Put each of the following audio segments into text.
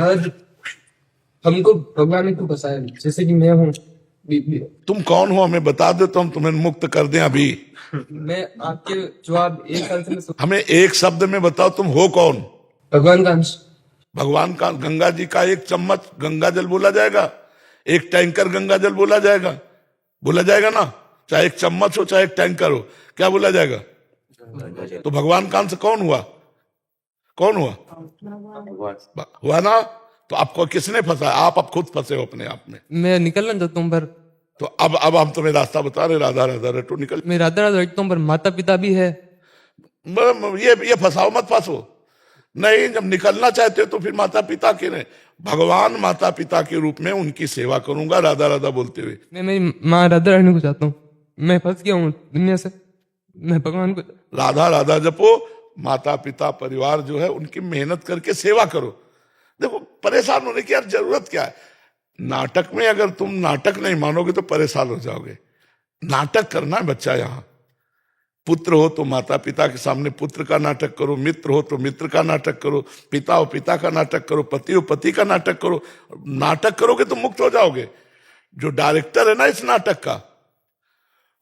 महाराज हमको भगवान ने क्यों फंसाया? जैसे कि मैं हूँ, तुम कौन हो हमें बता दो तो हम तुम्हें मुक्त कर दें अभी। मैं आपके जवाब एक साल से मैं हमें एक शब्द में बताओ तुम हो कौन। भगवान का अंश। भगवान का, गंगा जी का एक चम्मच गंगा जल बोला जाएगा, एक टैंकर गंगा जल बोला जाएगा ना, चाहे एक चम्मच हो चाहे एक टैंकर हो, क्या बोला जाएगा? तो भगवान का अंश कौन हुआ? हुआ ना? तो आपको किसने फंसा? आप अब खुद फंसे हो अपने आप में। मैं निकलना चाहता हूँ पर तो अब हम तुम्हें रास्ता बता रहे, राधा राधा रटो निकल। मैं राधा राधा रखता हूँ पर माता पिता भी है। ये फंसाओ मत फंसो। नहीं, जब निकलना चाहते हो तो फिर माता पिता के नहीं, भगवान माता पिता के रूप में उनकी सेवा करूंगा राधा राधा बोलते हुए। मैं मेरी माँ राधा रानी को चाहता हूँ। मैं फंस गया हूँ दुनिया से, मैं भगवान को। राधा राधा जपो, माता पिता परिवार जो है उनकी मेहनत करके सेवा करो। देखो, परेशान होने की यार जरूरत क्या है? नाटक में अगर तुम नाटक नहीं मानोगे तो परेशान हो जाओगे। नाटक करना है बच्चा। यहाँ पुत्र हो तो माता पिता के सामने पुत्र का नाटक करो, मित्र हो तो मित्र का नाटक करो, पिता हो पिता का नाटक करो, पति हो पति का नाटक करो। नाटक करोगे तो मुक्त हो जाओगे। जो डायरेक्टर है ना इस नाटक का,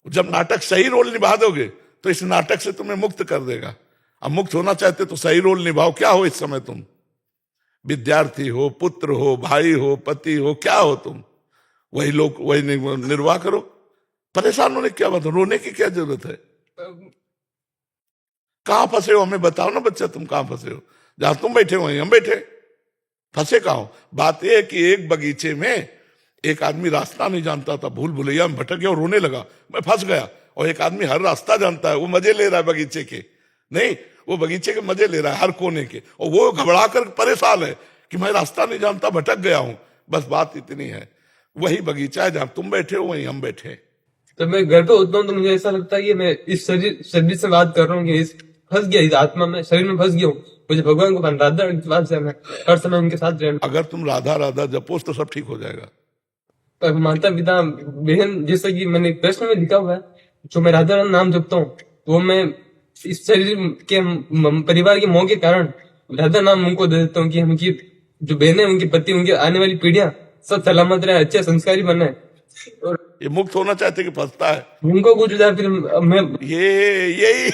जब नाटक सही रोल निभा दोगे तो इस नाटक से तुम्हें मुक्त कर देगा। अब मुक्त होना चाहते तो सही रोल निभाओ। क्या हो इस समय तुम? विद्यार्थी हो, पुत्र हो, भाई हो, पति हो, क्या हो तुम? वही लोग वही निर्वाह करो। परेशान होने की क्या बात है? रोने की क्या जरूरत है? कहां फंसे हो हमें बताओ ना बच्चा, तुम कहां फंसे हो? जहां तुम बैठे हो वहीं हम बैठे। फंसे कहां हो? बात यह है कि एक बगीचे में एक आदमी रास्ता नहीं जानता था, भूल भुलैया में भटक गया और रोने लगा, मैं फंस गया। और एक आदमी हर रास्ता जानता है, वो मजे ले रहा है बगीचे के, नहीं वो बगीचे के मजे ले रहा है हर कोने के, और वो घबरा कर परेशान है कि मैं रास्ता नहीं जानता, भटक गया हूं। बस बात इतनी है। वही बगीचा है जहां तुम बैठे हो वहीं हम बैठे। तो मैं घर पे होता हूँ तो मुझे ऐसा लगता है कि मैं इस शरीर से बात कर रहा हूँ, कि फंस गया इस आत्मा में, शरीर में फंस गया हूँ। मुझे भगवान को राधा के बाद से मैं हर समय उनके साथ रहना। अगर तुम राधा राधा जपो तो सब ठीक हो जाएगा। पर माता पिता बहन, जैसे कि मैंने प्रश्न में लिखा हुआ है, जो मैं राधा राम नाम जपता हूँ वो मैं इस शरीर के परिवार के मोह के कारण राधा नाम उनको दे देता हूँ, कि उनकी जो बहनें, उनके पति, उनकी आने वाली पीढ़ियां सब सलामत रहे, अच्छे संस्कारी बने। और ये मुक्त होना चाहते कि फंसता है? उनको कुछ जाए फिर मैं यही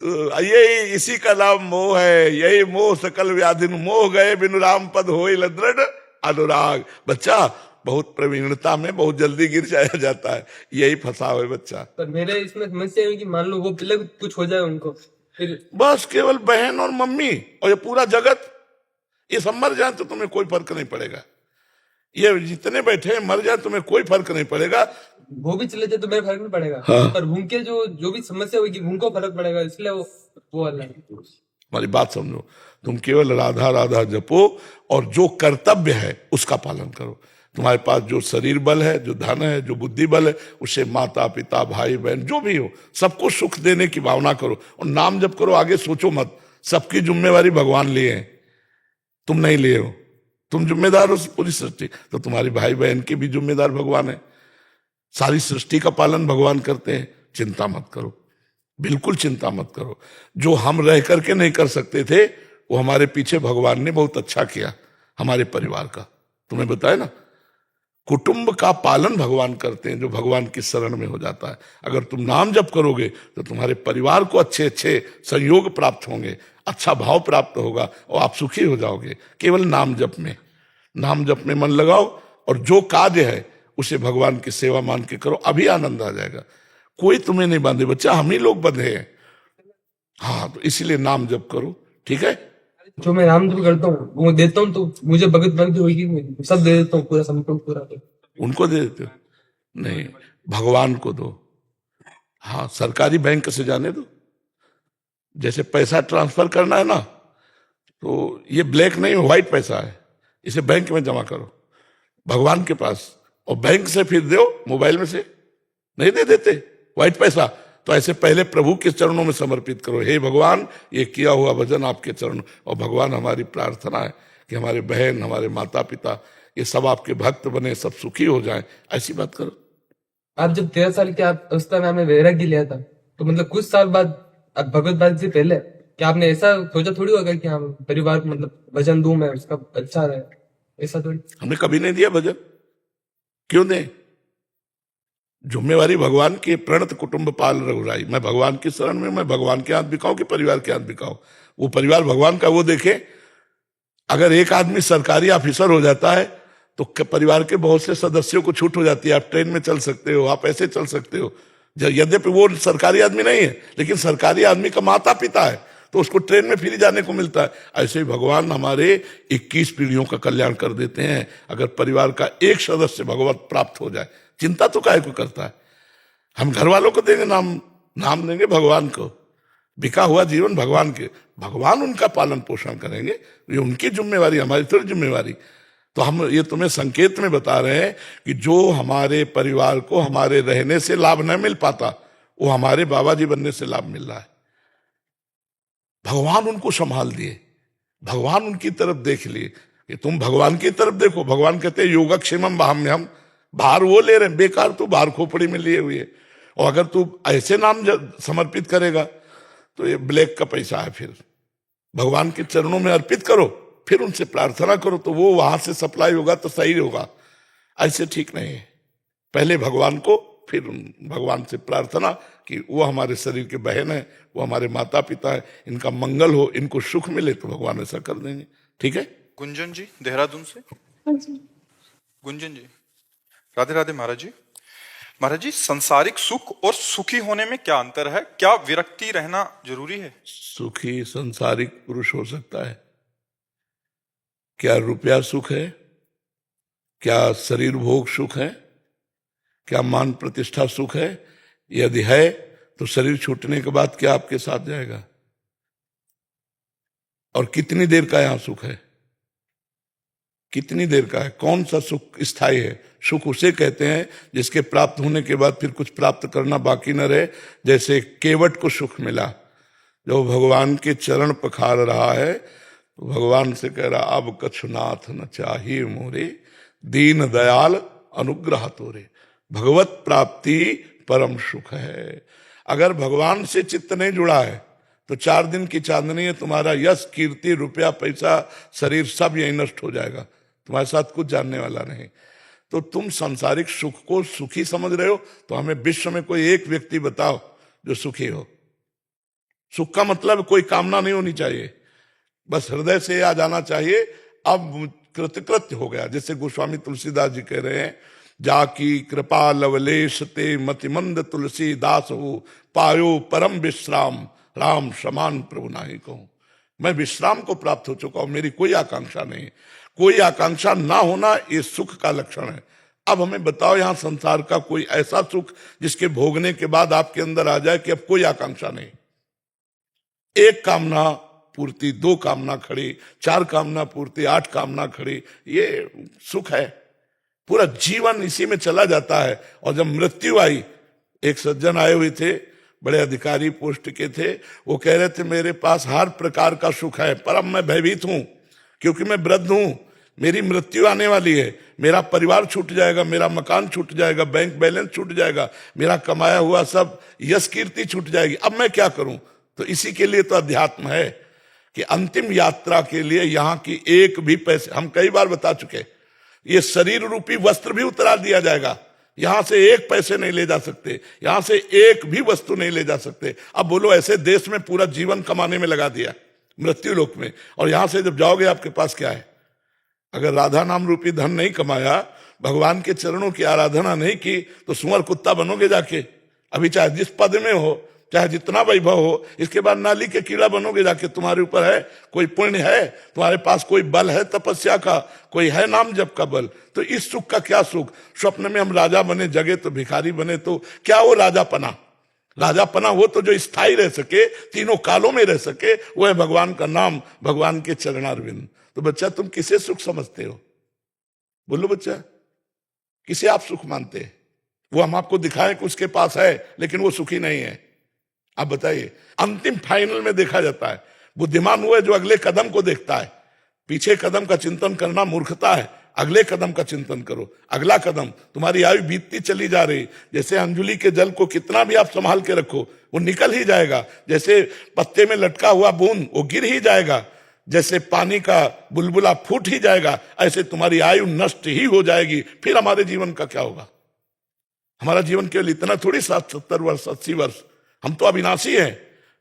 तो यही इसी का नाम मोह है। यही मोह सकल व्याधिन, मोह गए बिनु राम पद होए दृढ़ अनुराग। बच्चा बहुत प्रवीणता में बहुत जल्दी गिर जाया जाता है, यही फंसाव है बच्चा। पर मेरे इसमें समस्या है कि मान लो वो पिलक कुछ हो जाए उनको, फिर बस केवल बहन और मम्मी और ये पूरा जगत, ये सब मर जाए तो तुम्हें कोई फर्क नहीं पड़ेगा। ये जितने बैठे मर जाए तुम्हें कोई फर्क नहीं पड़ेगा। वो भी चले जाए तो मेरे फर्क नहीं पड़ेगा। हाँ। पर उनके जो भी समस्या होगी उनको फर्क पड़ेगा, इसलिए वो अलग है। हमारी बात समझो, तुम केवल राधा राधा जपो और जो कर्तव्य है उसका पालन करो। तुम्हारे पास जो शरीर बल है, जो धन है, जो बुद्धि बल है, उससे माता पिता भाई बहन जो भी हो सबको सुख देने की भावना करो और नाम जप करो। आगे सोचो मत, सबकी जिम्मेवारी भगवान लिए है, तुम नहीं लिए हो। तुम जिम्मेदार हो पूरी सृष्टि, तो तुम्हारी भाई बहन की भी जिम्मेदार भगवान है। सारी सृष्टि का पालन भगवान करते हैं। चिंता मत करो, बिल्कुल चिंता मत करो। जो हम रह करके नहीं कर सकते थे वो हमारे पीछे भगवान ने बहुत अच्छा किया। हमारे परिवार का तुम्हें बताया ना, कुटुंब का पालन भगवान करते हैं जो भगवान की शरण में हो जाता है। अगर तुम नाम जप करोगे तो तुम्हारे परिवार को अच्छे अच्छे संयोग प्राप्त होंगे, अच्छा भाव प्राप्त होगा और आप सुखी हो जाओगे। केवल नाम जप में मन लगाओ और जो कार्य है उसे भगवान की सेवा मान के करो, अभी आनंद आ जाएगा। कोई तुम्हें नहीं बांधे बच्चा, हम ही लोग बंधे हैं। हाँ, तो इसीलिए नाम जप करो, ठीक है? जो मैं नाम जप करता हूँ वो देता हूँ तो मुझे भगत भक्ति होगी, सब दे देता हूँ, पूरा संपूर्ण पूरा। उनको दे देते हो? नहीं, भगवान को दो। हाँ, सरकारी बैंक से जाने दो। जैसे पैसा ट्रांसफर करना है ना, तो ये ब्लैक नहीं व्हाइट पैसा है, इसे बैंक में जमा करो भगवान के पास, और बैंक से फिर दो मोबाइल में से। नहीं दे देते व्हाइट पैसा, तो ऐसे पहले प्रभु के चरणों में समर्पित करो। हे भगवान, ये किया हुआ भजन आपके चरणों, और भगवान हमारी प्रार्थना है कि हमारे बहन, हमारे माता पिता ये सब आपके भक्त बने, सब सुखी हो जाएं, ऐसी बात करो। आप जब 13 साल की अवस्था में हमें वैराग्य लिया था, तो मतलब कुछ साल बाद, अब भगवत बात से पहले क्या आपने ऐसा सोचा थोड़ी होगा कि हाँ परिवार को मतलब भजन दूं मैं, उसका अच्छा रहे, ऐसा थोड़ी। हमने कभी नहीं दिया भजन, क्यों दें? जिम्मेवारी भगवान की, प्रणत कुटुंब पाल रघुराई। मैं भगवान की शरण में, मैं भगवान के हाथ बिकाऊं कि परिवार के हाथ बिकाऊं? वो परिवार भगवान का, वो देखे। अगर एक आदमी सरकारी ऑफिसर हो जाता है तो परिवार के बहुत से सदस्यों को छूट हो जाती है। आप ट्रेन में चल सकते हो, आप ऐसे चल सकते हो। यद्यपि वो सरकारी आदमी नहीं है, लेकिन सरकारी आदमी का माता पिता है, तो उसको ट्रेन में फ्री जाने को मिलता है। ऐसे ही भगवान हमारे 21 पीढ़ियों का कल्याण कर देते हैं अगर परिवार का एक सदस्य भगवत प्राप्त हो जाए। चिंता तो काहे को करता है? हम घर वालों को देंगे नाम, नाम देंगे भगवान को। बिका हुआ जीवन भगवान के, भगवान उनका पालन पोषण करेंगे, ये उनकी जिम्मेवारी, हमारी थोड़ी जिम्मेवारी। तो हम ये तुम्हें संकेत में बता रहे हैं कि जो हमारे परिवार को हमारे रहने से लाभ न मिल पाता, वो हमारे बाबा जी बनने से लाभ मिल रहा है। भगवान उनको संभाल दिए, भगवान उनकी तरफ देख लिए कि तुम भगवान की तरफ देखो। भगवान कहते हैं योगक्षेमम बाह्म्यहम, भार वो ले रहे हैं, बेकार तू भार खोपड़ी में लिए हुए। और अगर तू ऐसे नाम समर्पित करेगा तो ये ब्लैक का पैसा है। फिर भगवान के चरणों में अर्पित करो, फिर उनसे प्रार्थना करो, तो वो वहां से सप्लाई होगा तो सही होगा। ऐसे ठीक नहीं है। पहले भगवान को, फिर भगवान से प्रार्थना कि वो हमारे शरीर के बहन है, वो हमारे माता पिता है, इनका मंगल हो, इनको सुख मिले, तो भगवान ऐसा कर देंगे। ठीक है। गुंजन जी देहरादून से। गुंजन जी, राधे राधे महाराज जी। महाराज जी, संसारिक सुख और सुखी होने में क्या अंतर है? क्या विरक्ति रहना जरूरी है? सुखी संसारिक पुरुष हो सकता है। क्या रुपया सुख है? क्या शरीर भोग सुख है? क्या मान प्रतिष्ठा सुख है? यदि है तो शरीर छूटने के बाद क्या आपके साथ जाएगा? और कितनी देर का यहां सुख है? कितनी देर का है? कौन सा सुख स्थायी है? सुख उसे कहते हैं जिसके प्राप्त होने के बाद फिर कुछ प्राप्त करना बाकी न रहे। जैसे केवट को सुख मिला, जो भगवान के चरण पखार रहा है, तो भगवान से कह रहा अब कछुनाथ न चाहिए मोरे, दीन दयाल अनुग्रह तोरे। भगवत प्राप्ति परम सुख है। अगर भगवान से चित्त नहीं जुड़ा है तो 4 दिन की चांदनी है, तुम्हारा यश कीर्ति रुपया पैसा शरीर सब यही नष्ट हो जाएगा, तुम्हारे साथ कुछ जानने वाला नहीं। तो तुम सांसारिक सुख को सुखी समझ रहे हो, तो हमें विश्व में कोई एक व्यक्ति बताओ जो सुखी हो। सुख का मतलब कोई कामना नहीं होनी चाहिए, बस हृदय से आ जाना चाहिए अब कृतकृत्य हो गया। जैसे गोस्वामी तुलसीदास जी कह रहे हैं, जाकी कृपा लवलेश ते मतिमंद तुलसी दास हो, पायो परम विश्राम राम समान प्रभु नाही कहूं। मैं विश्राम को प्राप्त हो चुका हूं, मेरी कोई आकांक्षा नहीं। कोई आकांक्षा ना होना ये सुख का लक्षण है। अब हमें बताओ यहां संसार का कोई ऐसा सुख जिसके भोगने के बाद आपके अंदर आ जाए कि अब कोई आकांक्षा नहीं। एक कामना पूर्ति, 2 कामना खड़ी, 4 कामना पूर्ति, 8 कामना खड़ी, ये सुख है। पूरा जीवन इसी में चला जाता है। और जब मृत्यु आई, एक सज्जन आए हुए थे, बड़े अधिकारी पोस्ट के थे, वो कह रहे थे मेरे पास हर प्रकार का सुख है, पर अब मैं भयभीत हूं क्योंकि मैं वृद्ध हूं, मेरी मृत्यु आने वाली है, मेरा परिवार छूट जाएगा, मेरा मकान छूट जाएगा, बैंक बैलेंस छूट जाएगा, मेरा कमाया हुआ सब यश कीर्ति छूट जाएगी, अब मैं क्या करूं? तो इसी के लिए तो अध्यात्म है कि अंतिम यात्रा के लिए यहां की एक भी पैसे, हम कई बार बता चुके, ये शरीर रूपी वस्त्र भी उतरा दिया जाएगा, यहां से एक पैसे नहीं ले जा सकते, यहां से एक भी वस्तु नहीं ले जा सकते। अब बोलो, ऐसे देश में पूरा जीवन कमाने में लगा दिया मृत्यु लोक में, और यहां से जब जाओगे आपके पास क्या है? अगर राधा नाम रूपी धन नहीं कमाया, भगवान के चरणों की आराधना नहीं की, तो सुअर कुत्ता बनोगे जाके। अभी चाहे जिस पद में हो, चाहे जितना वैभव हो, इसके बाद नाली के कीड़ा बनोगे जाके। तुम्हारे ऊपर है कोई पुण्य है, तुम्हारे पास कोई बल है तपस्या का, कोई है नाम जप का बल, तो इस सुख का क्या सुख? स्वप्न में हम राजा बने, जगे तो भिखारी बने, तो क्या वो राजापना? राजापना वो तो जो स्थायी रह सके, तीनों कालों में रह सके, वो है भगवान का नाम, भगवान के चरणारविंद। तो बच्चा, तुम किसे सुख समझते हो? बोलो बच्चा, किसे आप सुख मानते हैं? वो हम आपको दिखाएं कि उसके पास है, लेकिन वो सुखी नहीं है। आप बताइए, अंतिम फाइनल में देखा जाता है। बुद्धिमान वो है जो अगले कदम को देखता है। पीछे कदम का चिंतन करना मूर्खता है, अगले कदम का चिंतन करो। अगला कदम, तुम्हारी आयु बीतती चली जा रही, जैसे अंजुलि के जल को कितना भी आप संभाल के रखो, वो निकल ही जाएगा। जैसे पत्ते में लटका हुआ बूंद वो गिर ही जाएगा, जैसे पानी का बुलबुला फूट ही जाएगा, ऐसे तुम्हारी आयु नष्ट ही हो जाएगी। फिर हमारे जीवन का क्या होगा? हमारा जीवन केवल इतना थोड़ी 70 वर्ष 80 वर्ष, हम तो अविनाशी हैं।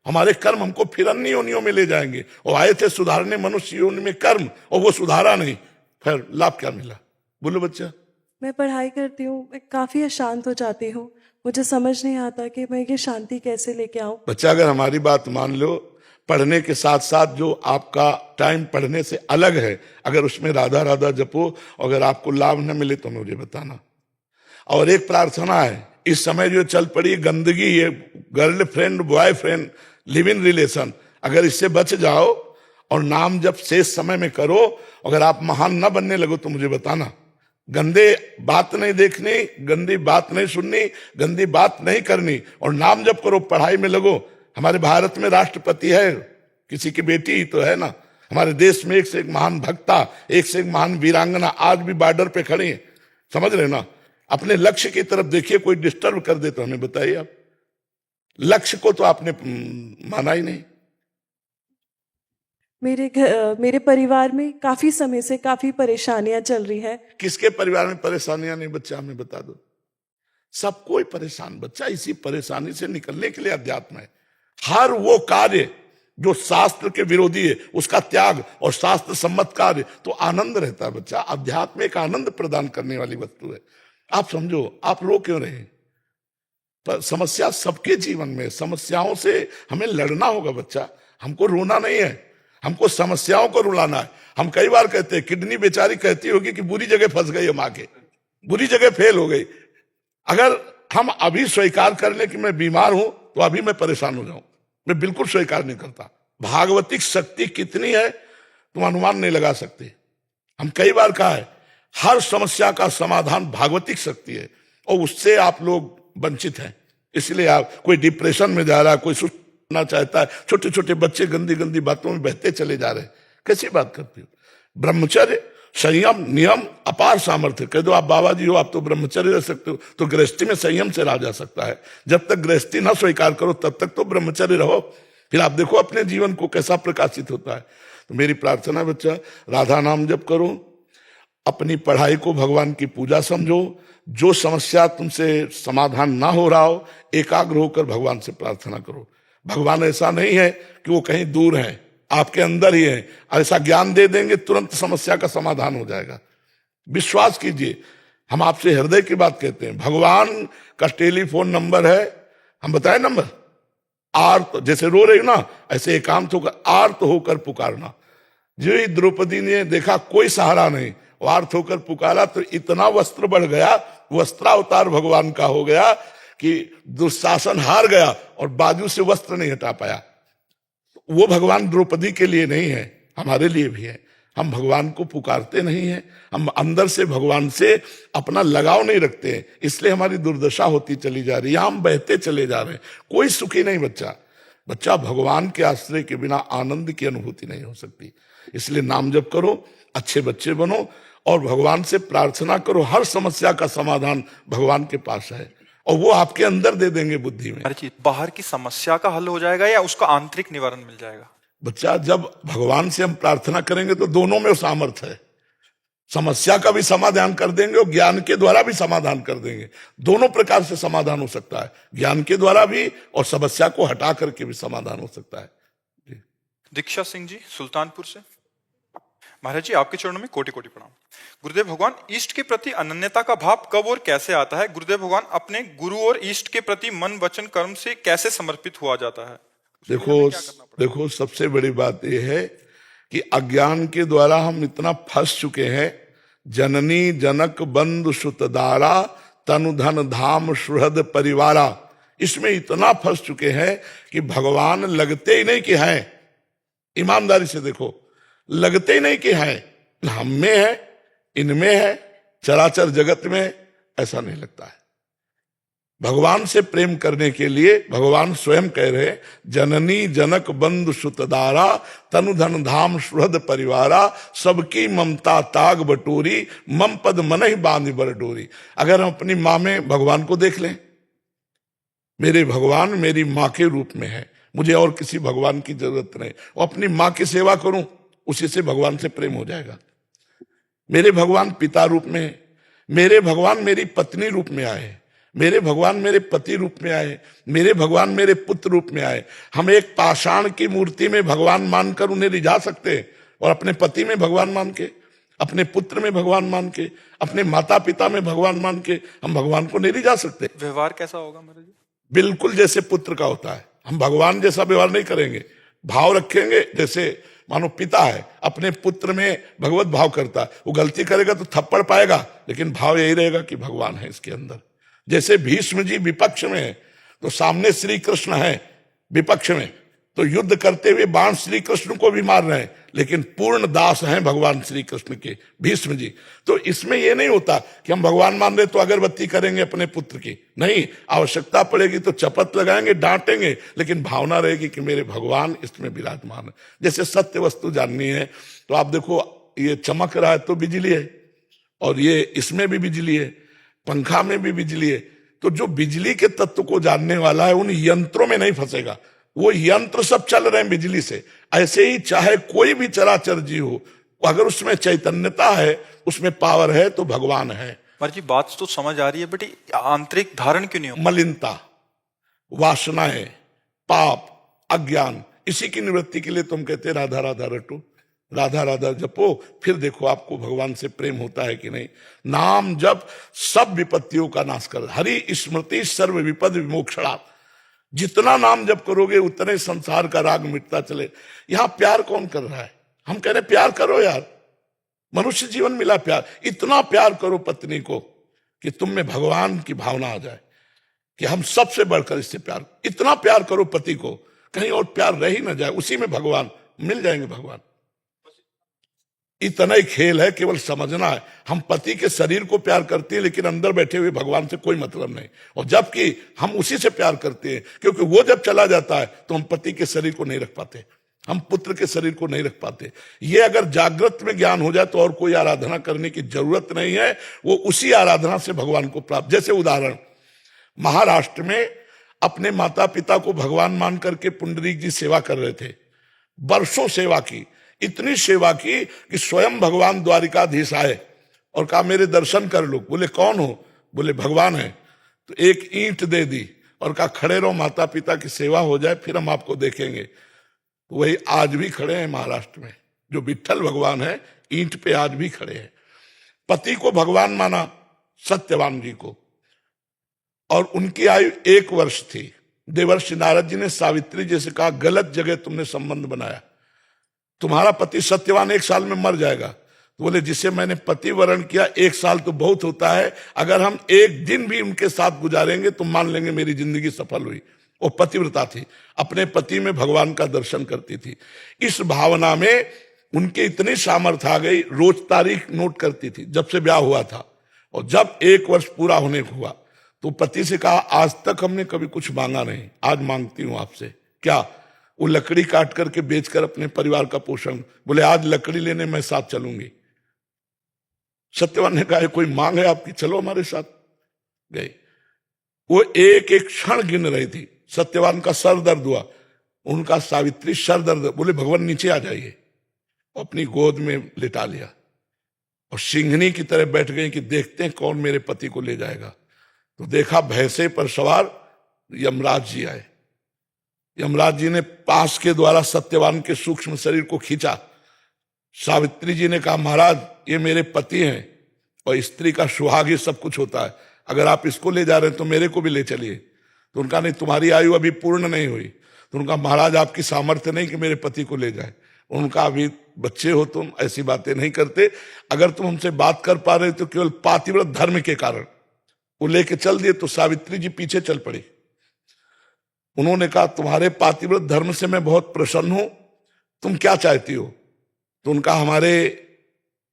हमारे कर्म हमको फिर अन्य योनियों में ले जाएंगे। और आए थे सुधारने मनुष्य योनि में कर्म, और वो सुधारा नहीं, फिर लाभ क्या मिला? बोलो बच्चा। मैं पढ़ाई करती हूँ, मैं काफ़ी अशांत हो जाती हूँ। मुझे समझ नहीं आता कि मैं ये शांति कैसे लेके आऊँ। बच्चा अगर हमारी बात मान लो, पढ़ने के साथ साथ जो आपका टाइम पढ़ने से अलग है, अगर उसमें राधा राधा जपो, अगर आपको लाभ न मिले तो मुझे बताना। और एक प्रार्थना है, इस समय जो चल पड़ी गंदगी, ये girlfriend boyfriend live in relation, अगर इससे बच जाओ और नाम जब शेष समय में करो, अगर आप महान न बनने लगो तो मुझे बताना। गंदे बात नहीं देखनी, गंदी बात नहीं सुननी, गंदी बात नहीं करनी, और नाम जब करो, पढ़ाई में लगो। हमारे भारत में राष्ट्रपति है, किसी की बेटी ही तो है ना। हमारे देश में एक से एक महान भक्ता, एक से एक महान वीरांगना आज भी बॉर्डर पे खड़ी है, समझ रहे ना। अपने लक्ष्य की तरफ देखिए, कोई डिस्टर्ब कर दे तो हमें बताइए। आप लक्ष्य को तो आपने माना ही नहीं। मेरे परिवार में काफ़ी समय से काफ़ी परेशानियां चल रही है। किसके परिवार में परेशानियां नहीं बच्चा, हमें बता दो। सब कोई परेशान बच्चा, इसी परेशानी से निकलने के लिए अध्यात्म है। हर वो कार्य जो शास्त्र के विरोधी है उसका त्याग, और शास्त्र सम्मत कार्य तो आनंद रहता है बच्चा। अध्यात्म एक आनंद प्रदान करने वाली वस्तु है। आप समझो, आप रो क्यों रहे? पर समस्या सबके जीवन में, समस्याओं से हमें लड़ना होगा बच्चा। हमको रोना नहीं है, हमको समस्याओं को रुलाना है। हम कई बार कहते हैं, किडनी बेचारी कहती होगी कि बुरी जगह फंस गई, हम आके बुरी जगह फेल हो गई। अगर हम अभी स्वीकार कर ले कि मैं बीमार हूं तो अभी मैं परेशान हो जाऊं, मैं बिल्कुल स्वीकार नहीं करता। भागवतिक शक्ति कितनी है तुम अनुमान नहीं लगा सकते। हम कई बार कहा है, हर समस्या का समाधान भागवतिक शक्ति है, और उससे आप लोग वंचित हैं। इसलिए आप, कोई डिप्रेशन में जा रहा है, कोई सुनना चाहता है, छोटे छोटे बच्चे गंदी गंदी बातों में बहते चले जा रहे हैं। कैसी बात करते हो? ब्रह्मचर्य, संयम, नियम, अपार सामर्थ्य। कह दो आप बाबा जी हो, आप तो ब्रह्मचर्य रह सकते हो, तो गृहस्थी में संयम से रहा जा सकता है। जब तक गृहस्थी ना स्वीकार करो तब तक तो ब्रह्मचर्य रहो, फिर आप देखो अपने जीवन को कैसा प्रकाशित होता है। तो मेरी प्रार्थना बच्चा, राधा नाम जप करो, अपनी पढ़ाई को भगवान की पूजा समझो। जो समस्या तुमसे समाधान ना हो रहा हो, एकाग्र होकर भगवान से प्रार्थना करो। भगवान ऐसा नहीं है कि वो कहीं दूर है, आपके अंदर ही है। ऐसा ज्ञान दे देंगे तुरंत समस्या का समाधान हो जाएगा। विश्वास कीजिए, हम आपसे हृदय की बात कहते हैं। भगवान का टेलीफोन नंबर है, हम बताएं नंबर, आर्त, जैसे रो रही हो ना, ऐसे एकांत होकर आर्त होकर पुकारना। जो ही द्रौपदी ने देखा कोई सहारा नहीं, आर्त होकर पुकारा तो इतना वस्त्र बढ़ गया, वस्त्रावतार भगवान का हो गया कि दुशासन हार गया और बाजू से वस्त्र नहीं हटा पाया। वो भगवान द्रौपदी के लिए नहीं है, हमारे लिए भी है। हम भगवान को पुकारते नहीं हैं, हम अंदर से भगवान से अपना लगाव नहीं रखते हैं, इसलिए हमारी दुर्दशा होती चली जा रही है, हम बहते चले जा रहे हैं। कोई सुखी नहीं बच्चा भगवान के आश्रय के बिना आनंद की अनुभूति नहीं हो सकती। इसलिए नाम जप करो, अच्छे बच्चे बनो, और भगवान से प्रार्थना करो। हर समस्या का समाधान भगवान के पास है, और वो आपके अंदर दे देंगे बुद्धि में। बाहर की समस्या का हल हो जाएगा या उसका आंतरिक निवारण मिल जाएगा? बच्चा, जब भगवान से हम प्रार्थना करेंगे तो दोनों में सामर्थ्य है। समस्या का भी समाधान कर देंगे और ज्ञान के द्वारा भी समाधान कर देंगे। दोनों प्रकार से समाधान हो सकता है, ज्ञान के द्वारा भी और समस्या को हटा करके भी समाधान हो सकता है। दीक्षा सिंह जी, सुल्तानपुर से। महाराज जी, आपके चरणों में कोटि कोटि प्रणाम। गुरुदेव भगवान, इष्ट के प्रति अनन्यता का भाव कब और कैसे आता है? गुरुदेव भगवान, अपने गुरु और इष्ट के प्रति मन वचन कर्म से कैसे समर्पित हुआ जाता है? देखो सबसे बड़ी बात यह है कि अज्ञान के द्वारा हम इतना फंस चुके हैं। जननी जनक बंधु सुतदारा तनु धन धाम सुहृद परिवारा, इसमें इतना फंस चुके हैं कि भगवान लगते ही नहीं कि हैं। ईमानदारी से देखो, लगते ही नहीं कि हैं। हम में है, इनमें है, चराचर जगत में ऐसा नहीं लगता है। भगवान से प्रेम करने के लिए भगवान स्वयं कह रहे, जननी जनक बंधु सुतदारा तनु धन धाम सुहृद परिवारा, सबकी ममता ताग बटोरी मम पद मन ही बांध बर डोरी। अगर हम अपनी माँ में भगवान को देख लें, मेरे भगवान मेरी माँ के रूप में है, मुझे और किसी भगवान की जरूरत नहीं। और अपनी माँ की सेवा करूं, उसी से भगवान से प्रेम हो जाएगा। मेरे भगवान पिता रूप में है, मेरे भगवान मेरी पत्नी रूप में आए, मेरे भगवान मेरे पति रूप में आए, मेरे भगवान मेरे पुत्र रूप में आए। हम एक पाषाण की मूर्ति में भगवान मानकर उन्हें रिझा सकते हैं, और अपने पति में भगवान मान के, अपने पुत्र में भगवान मान के, अपने माता पिता में भगवान मान के हम भगवान को नहीं रिझा सकते। व्यवहार कैसा होगा महाराज जी? बिल्कुल जैसे पुत्र का होता है। हम भगवान जैसा व्यवहार नहीं करेंगे, भाव रखेंगे। जैसे मानो पिता है, अपने पुत्र में भगवत भाव करता है, वो गलती करेगा तो थप्पड़ पाएगा, लेकिन भाव यही रहेगा कि भगवान है इसके अंदर। जैसे भीष्म जी विपक्ष में है, तो सामने श्री कृष्ण है, विपक्ष में तो युद्ध करते हुए बाण श्री कृष्ण को भी मार रहे हैं, लेकिन पूर्ण दास हैं भगवान श्री कृष्ण के भीष्म जी। तो इसमें यह नहीं होता कि हम भगवान मान रहे तो अगरबत्ती करेंगे अपने पुत्र की, नहीं, आवश्यकता पड़ेगी तो चपत लगाएंगे, डांटेंगे, लेकिन भावना रहेगी कि मेरे भगवान इसमें विराजमान है। जैसे सत्य वस्तु जाननी है तो आप देखो, ये चमक रहा है तो बिजली है, और ये इसमें भी बिजली है, पंखा में भी बिजली है। तो जो बिजली के तत्व को जानने वाला है उन यंत्रों में नहीं फंसेगा, वो यंत्र सब चल रहे हैं बिजली से। ऐसे ही चाहे कोई भी चराचर जीव हो, अगर उसमें चैतन्यता है, उसमें पावर है, तो भगवान है। महाराज जी बात तो समझ आ रही है, बट आंतरिक धारण क्यों नहीं हो? मलिनता, वासनाएं, पाप, अज्ञान, इसी की निवृत्ति के लिए तुम कहते राधा राधा रटो, राधा राधा जपो, फिर देखो आपको भगवान से प्रेम होता है कि नहीं। नाम जप सब विपत्तियों का नाश कर, हरि स्मृति सर्व विपद विमोक्षणा। जितना नाम जप करोगे उतने संसार का राग मिटता चले। यहां प्यार कौन कर रहा है? हम कह रहे प्यार करो यार, मनुष्य जीवन मिला प्यार। इतना प्यार करो पत्नी को कि तुम में भगवान की भावना आ जाए कि हम सबसे बढ़कर इससे प्यार। इतना प्यार करो पति को, कहीं और प्यार रह ही ना जाए, उसी में भगवान मिल जाएंगे। भगवान इतना ही खेल है, केवल समझना है। हम पति के शरीर को प्यार करते हैं, लेकिन अंदर बैठे हुए भगवान से कोई मतलब नहीं। और जबकि हम उसी से प्यार करते हैं, क्योंकि वो जब चला जाता है तो हम पति के शरीर को नहीं रख पाते, हम पुत्र के शरीर को नहीं रख पाते। ये अगर जागृत में ज्ञान हो जाए तो और कोई आराधना करने की जरूरत नहीं है, वो उसी आराधना से भगवान को प्राप्त। जैसे उदाहरण, महाराष्ट्र में अपने माता पिता को भगवान मान करके पुंडरीक जी सेवा कर रहे थे, वर्षों सेवा की, इतनी सेवा की कि स्वयं भगवान द्वारिकाधीश आए और कहा मेरे दर्शन कर लो। बोले कौन हो? बोले भगवान है। तो एक ईंट दे दी और कहा खड़े रहो, माता पिता की सेवा हो जाए, फिर हम आपको देखेंगे। तो वही आज भी खड़े हैं महाराष्ट्र में, जो विठ्ठल भगवान है, ईंट पे आज भी खड़े हैं। पति को भगवान माना सत्यवान जी को, और उनकी आयु 1 वर्ष थी। देवर्षि नारद जी ने सावित्री जी से कहा गलत जगह तुमने संबंध बनाया, तुम्हारा पति सत्यवान 1 साल में मर जाएगा। तो बोले जिसे मैंने पति वरण किया 1 साल तो बहुत होता है, अगर हम 1 दिन भी उनके साथ गुजारेंगे तो मान लेंगे मेरी जिंदगी सफल हुई। वो पतिव्रता थी, अपने पति में भगवान का दर्शन करती थी। इस भावना में उनके इतनी सामर्थ्य आ गई, रोज तारीख नोट करती थी जब से ब्याह हुआ था। और जब 1 वर्ष पूरा होने को हुआ तो पति से कहा आज तक हमने कभी कुछ मांगा नहीं, आज मांगती हूं आपसे। क्या? वो लकड़ी काट करके बेचकर अपने परिवार का पोषण। बोले आज लकड़ी लेने मैं साथ चलूंगी। सत्यवान ने कहा कोई मांग है आपकी, चलो हमारे साथ। गए। वो एक एक क्षण गिन रही थी। सत्यवान का सर दर्द हुआ, उनका सावित्री सर दर्द। बोले भगवान नीचे आ जाइए, अपनी गोद में लिटा लिया और सिंहनी की तरह बैठ गई कि देखते हैं कौन मेरे पति को ले जाएगा। तो देखा भैंसे पर सवार यमराज जी आए। यमराज जी ने पास के द्वारा सत्यवान के सूक्ष्म शरीर को खींचा। सावित्री जी ने कहा महाराज ये मेरे पति हैं, और स्त्री का सुहाग ही सब कुछ होता है, अगर आप इसको ले जा रहे हैं तो मेरे को भी ले चलिए। तो उनका नहीं, तुम्हारी आयु अभी पूर्ण नहीं हुई। तो उनका महाराज आपकी सामर्थ्य नहीं कि मेरे पति को ले जाए। उनका अभी बच्चे हो तुम, ऐसी बातें नहीं करते। अगर तुम हमसे बात कर पा रहे तो केवल पातिव्रत धर्म के कारण। वो लेके चल दिए तो सावित्री जी पीछे चल पड़ी। उन्होंने कहा तुम्हारे पातिव्रत धर्म से मैं बहुत प्रसन्न हूं, तुम क्या चाहती हो? तो उनका हमारे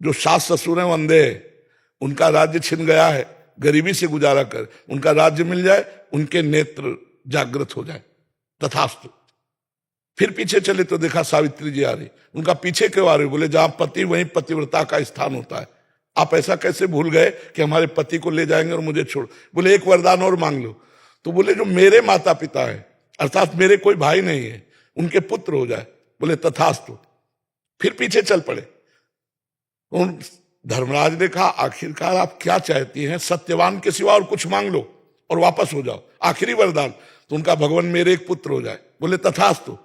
जो सास ससुर हैं अंधे हैं, उनका राज्य छिन गया है, गरीबी से गुजारा कर उनका राज्य मिल जाए, उनके नेत्र जागृत हो जाए, तथास्तु। फिर पीछे चले तो देखा सावित्री जी आ रही। उनका पीछे क्यों आ रही? बोले जहां पति वहीं पतिव्रता का स्थान होता है। आप ऐसा कैसे भूल गए कि हमारे पति को ले जाएंगे और मुझे छोड़? बोले एक वरदान और मांग लो। तो बोले जो मेरे माता पिता है, अर्थात मेरे कोई भाई नहीं है, उनके पुत्र हो जाए। बोले तथास्तु। फिर पीछे चल पड़े। उन धर्मराज ने कहा आखिरकार आप क्या चाहती हैं, सत्यवान के सिवा और कुछ मांग लो और वापस हो जाओ, आखिरी वरदान। तो उनका भगवान मेरे एक पुत्र हो जाए। बोले तथास्तु।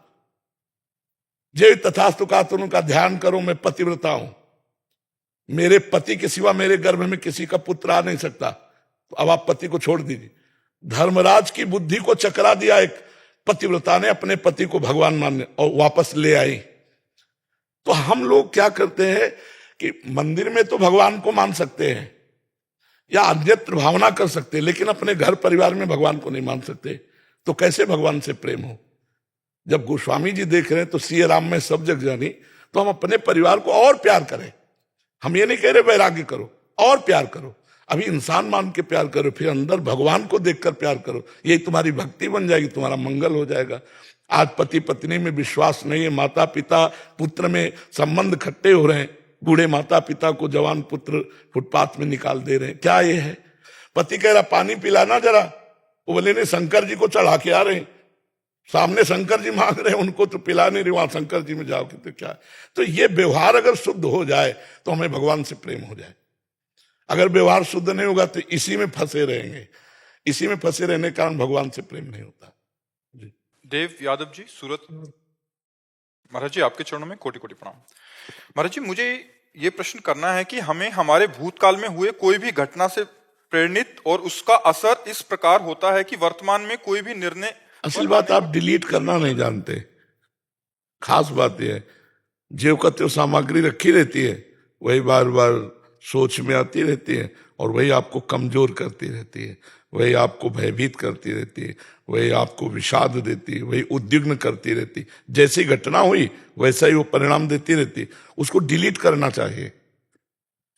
जय तथास्तु कहा तो उनका ध्यान करो मैं पतिव्रता हूं, मेरे पति के सिवा मेरे गर्भ में किसी का पुत्र आ नहीं सकता, तो अब आप पति को छोड़ दीजिए। धर्मराज की बुद्धि को चकरा दिया एक पतिव्रता ने, अपने पति को भगवान मानने, और वापस ले आई। तो हम लोग क्या करते हैं कि मंदिर में तो भगवान को मान सकते हैं या अन्यत्र भावना कर सकते हैं, लेकिन अपने घर परिवार में भगवान को नहीं मान सकते। तो कैसे भगवान से प्रेम हो? जब गोस्वामी जी देख रहे हैं तो सिय राम में सब जग जानी, तो हम अपने परिवार को और प्यार करें। हम ये नहीं कह रहे वैराग्य करो, और प्यार करो। अभी इंसान मान के प्यार करो, फिर अंदर भगवान को देखकर प्यार करो, यही तुम्हारी भक्ति बन जाएगी, तुम्हारा मंगल हो जाएगा। आज पति पत्नी में विश्वास नहीं है, माता पिता पुत्र में संबंध खट्टे हो रहे हैं, बूढ़े माता पिता को जवान पुत्र फुटपाथ में निकाल दे रहे हैं। क्या ये है? पति कह रहा पानी पिलाना जरा, वो बोले नहीं शंकर जी को चढ़ा के आ रहे हैं, सामने शंकर जी मांग रहे हैं, उनको तो पिला नहीं रहे, वहां शंकर जी में जाओ कि तो क्या। तो ये व्यवहार अगर शुद्ध हो जाए तो हमें भगवान से प्रेम हो जाए। अगर व्यवहार शुद्ध नहीं होगा तो इसी में फंसे रहेंगे, इसी में फंसे रहने के कारण भगवान से प्रेम नहीं होता। जी। देव यादव जी, सूरत। महाराज जी आपके चरणों में कोटि कोटि प्रणाम। महाराज जी मुझे ये प्रश्न करना है कि हमें हमारे भूतकाल में हुए कोई भी घटना से प्रेरित और उसका असर इस प्रकार होता है कि वर्तमान में कोई भी निर्णय। असल बात आप डिलीट करना नहीं जानते। खास बात यह है, जो का त्यो सामग्री रखी रहती है वही बार बार सोच में आती रहती है, और वही आपको कमजोर करती रहती है, वही आपको भयभीत करती रहती है, वही आपको विषाद देती है, वही उद्विग्न करती रहती है। जैसी घटना हुई वैसा ही वो परिणाम देती रहती है। उसको डिलीट करना चाहिए।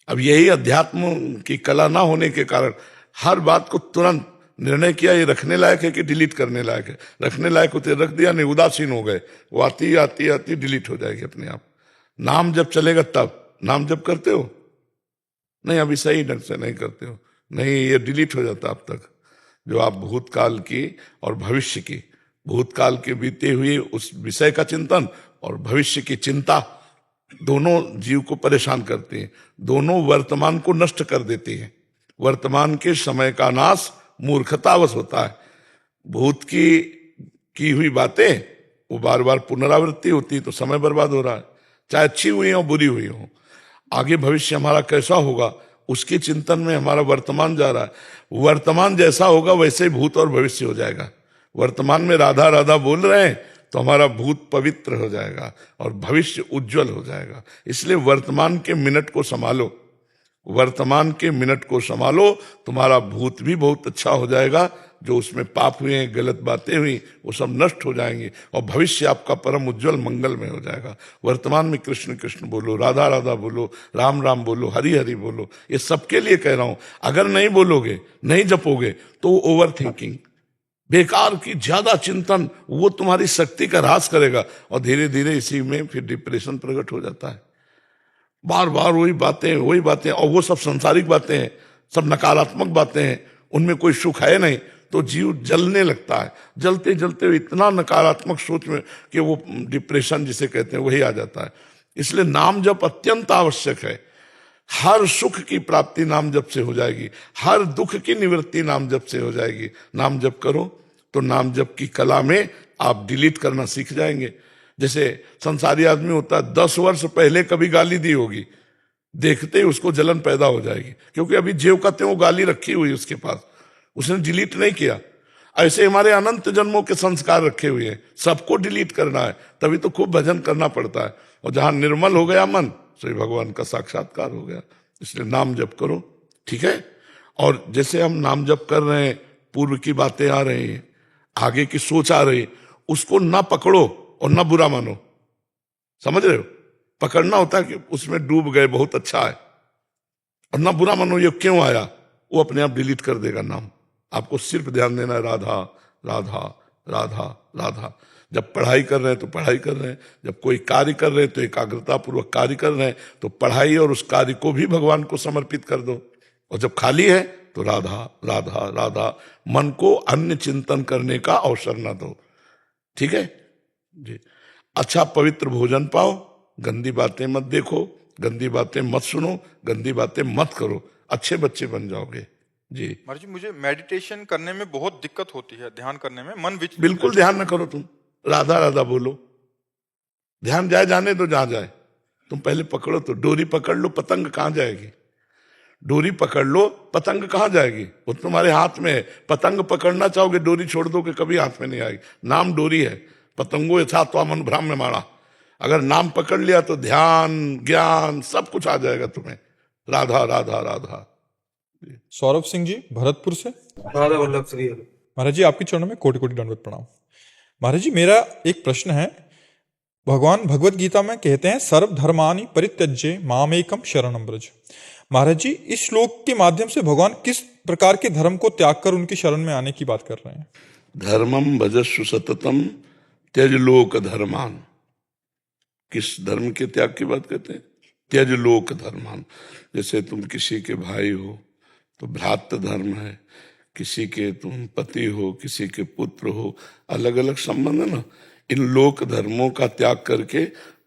अब यही अध्यात्म की कला ना होने के कारण हर बात को तुरंत निर्णय किया ये रखने लायक है कि डिलीट करने लायक है। रखने लायक होते रख दिया, नहीं उदासीन हो गए, वो आती आती आती डिलीट हो जाएगी अपने आप। नाम जब चलेगा तब। नाम जब करते हो नहीं, अभी सही ढंग से नहीं करते हो, नहीं ये डिलीट हो जाता अब तक। जो आप भूतकाल की और भविष्य की, भूतकाल के बीते हुए उस विषय का चिंतन और भविष्य की चिंता, दोनों जीव को परेशान करती हैं, दोनों वर्तमान को नष्ट कर देती हैं। वर्तमान के समय का नाश मूर्खतावश होता है। भूत की हुई बातें वो बार बार पुनरावृत्ति होती है, तो समय बर्बाद हो रहा है, चाहे अच्छी हुई हो बुरी हुई हो। आगे भविष्य हमारा कैसा होगा उसके चिंतन में हमारा वर्तमान जा रहा है। वर्तमान जैसा होगा वैसे ही भूत और भविष्य हो जाएगा। वर्तमान में राधा राधा बोल रहे हैं तो हमारा भूत पवित्र हो जाएगा और भविष्य उज्जवल हो जाएगा। इसलिए वर्तमान के मिनट को संभालो, वर्तमान के मिनट को संभालो, तुम्हारा भूत भी बहुत अच्छा हो जाएगा। जो उसमें पाप हुए हैं, गलत बातें हुई, वो सब नष्ट हो जाएंगी और भविष्य आपका परम उज्जवल मंगल में हो जाएगा। वर्तमान में कृष्ण कृष्ण बोलो, राधा राधा बोलो, राम राम बोलो, हरि हरि बोलो। ये सबके लिए कह रहा हूं। अगर नहीं बोलोगे, नहीं जपोगे तो ओवर थिंकिंग, बेकार की ज्यादा चिंतन, वो तुम्हारी शक्ति का ह्रास करेगा और धीरे धीरे इसी में फिर डिप्रेशन प्रकट हो जाता है। बार बार वही बातें, और वो सब सांसारिक बातें हैं, सब नकारात्मक बातें हैं, उनमें कोई सुख है नहीं, तो जीव जलने लगता है। जलते जलते इतना नकारात्मक सोच में कि वो डिप्रेशन जिसे कहते हैं वही आ जाता है। इसलिए नाम जप अत्यंत आवश्यक है। हर सुख की प्राप्ति नाम जप से हो जाएगी, हर दुख की निवृत्ति नाम जप से हो जाएगी। नाम जप करो तो नाम जप की कला में आप डिलीट करना सीख जाएंगे। जैसे संसारी आदमी होता है, 10 वर्ष पहले कभी गाली दी होगी, देखते ही उसको जलन पैदा हो जाएगी, क्योंकि अभी जेव का त्यों गाली रखी हुई उसके पास, उसने डिलीट नहीं किया। ऐसे हमारे अनंत जन्मों के संस्कार रखे हुए हैं, सबको डिलीट करना है, तभी तो खूब भजन करना पड़ता है। और जहां निर्मल हो गया मन, श्री भगवान का साक्षात्कार हो गया। इसलिए नाम जप करो, ठीक है। और जैसे हम नाम जप कर रहे हैं, पूर्व की बातें आ रही हैं, आगे की सोच आ रही, उसको ना पकड़ो और ना बुरा मानो। समझ रहे हो? पकड़ना होता है कि उसमें डूब गए, बहुत अच्छा है, और ना बुरा मानो ये क्यों आया, वो अपने आप डिलीट कर देगा नाम। आपको सिर्फ ध्यान देना है राधा राधा राधा राधा। जब पढ़ाई कर रहे हैं तो पढ़ाई कर रहे हैं, जब कोई कार्य कर रहे हैं तो एकाग्रता पूर्वक कार्य कर रहे हैं, तो पढ़ाई और उस कार्य को भी भगवान को समर्पित कर दो। और जब खाली है तो राधा राधा राधा, मन को अन्य चिंतन करने का अवसर न दो। ठीक है जी। अच्छा पवित्र भोजन पाओ, गंदी बातें मत देखो, गंदी बातें मत सुनो, गंदी बातें मत करो, अच्छे बच्चे बन जाओगे जी। महाराज जी मुझे मेडिटेशन करने में बहुत दिक्कत होती है, ध्यान करने में मन विचलित बिल्कुल ध्यान न करो, तुम राधा राधा बोलो, ध्यान जाए जाने दो जहां जाए। तुम पहले पकड़ो तो, डोरी पकड़ लो, पतंग कहां जाएगी? डोरी पकड़ लो, पतंग कहां जाएगी? वो तुम्हारे हाथ में है। पतंग पकड़ना चाहोगे, डोरी छोड़ दो कि कभी हाथ में नहीं आएगी। नाम डोरी है, पतंगो यथा त्वामन भ्राम्य माणा। अगर नाम पकड़ लिया तो ध्यान ज्ञान सब कुछ आ जाएगा तुम्हें। राधा राधा राधा। सौरभ सिंह जी भरतपुर से। राधा वल्लभ श्री हरि। महाराज जी आपके चरणों में कोटि कोटि दंडवत प्रणाम। महाराज जी मेरा एक प्रश्न है, भगवान भगवत गीता में कहते हैं सर्व धर्मानि परित्यज्य मामेकम शरणम ब्रज। महाराज जी इस श्लोक के माध्यम से भगवान किस प्रकार के धर्म को त्याग कर उनकी शरण में आने की बात कर रहे हैं? धर्मम भजस्व सततम त्यज लोक धर्मान। किस धर्म के त्याग की बात करते हैं? त्यज लोक धर्मान। जैसे तुम किसी के भाई हो तो भ्रातृ धर्म है, किसी के तुम पति हो, किसी के पुत्र हो, अलग अलग संबंध है ना। इन लोक धर्मों का त्याग करके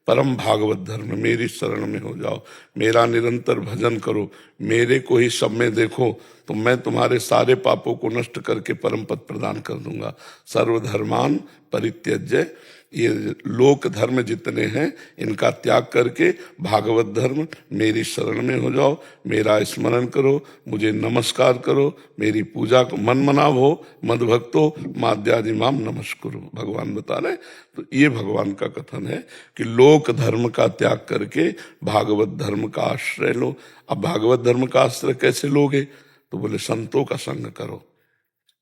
परम भागवत धर्म मेरी शरण में हो जाओ, मेरा निरंतर भजन करो, मेरे को ही सब में देखो, तो मैं तुम्हारे सारे पापों को नष्ट करके परम पद प्रदान कर दूंगा। सर्वधर्मान परित्यज्य, ये लोक धर्म जितने हैं इनका त्याग करके भागवत धर्म मेरी शरण में हो जाओ, मेरा स्मरण करो, मुझे नमस्कार करो, मेरी पूजा को मन मनाव हो, मद भक्तो माद्यादि माम नमस्कुरु, भगवान बता रहे। तो ये भगवान का कथन है कि लोक धर्म का त्याग करके भागवत धर्म का आश्रय लो। अब भागवत धर्म का आश्रय कैसे लोगे? तो बोले संतों का संग करो,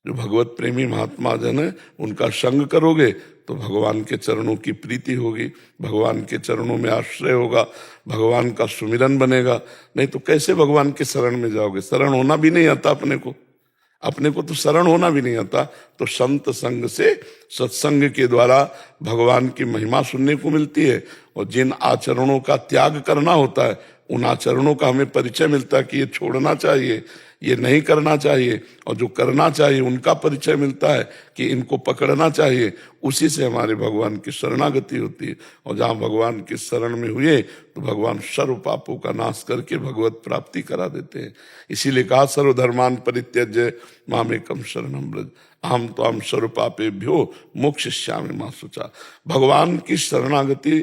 जो भगवत प्रेमी महात्मा जन है उनका संग करोगे तो भगवान के चरणों की प्रीति होगी, भगवान के चरणों में आश्रय होगा, भगवान का सुमिरन बनेगा। नहीं तो कैसे भगवान के शरण में जाओगे? शरण होना भी नहीं आता अपने को तो शरण होना भी नहीं आता। तो संत संग से, सत्संग के द्वारा भगवान की महिमा सुनने को मिलती है, और जिन आचरणों का त्याग करना होता है उन आचरणों का हमें परिचय मिलता है कि ये छोड़ना चाहिए, ये नहीं करना चाहिए, और जो करना चाहिए उनका परिचय मिलता है कि इनको पकड़ना चाहिए। उसी से हमारे भगवान की शरणागति होती है, और जहाँ भगवान की शरण में हुए तो भगवान सर्व पापों का नाश करके भगवत प्राप्ति करा देते हैं। इसीलिए कहा सर्वधर्मान परित्यज्य मामेकम शरणम ब्रज अहम त्वाम सर्व पापेभ्यो मोक्षयिष्यामि मा शुचा। भगवान की शरणागति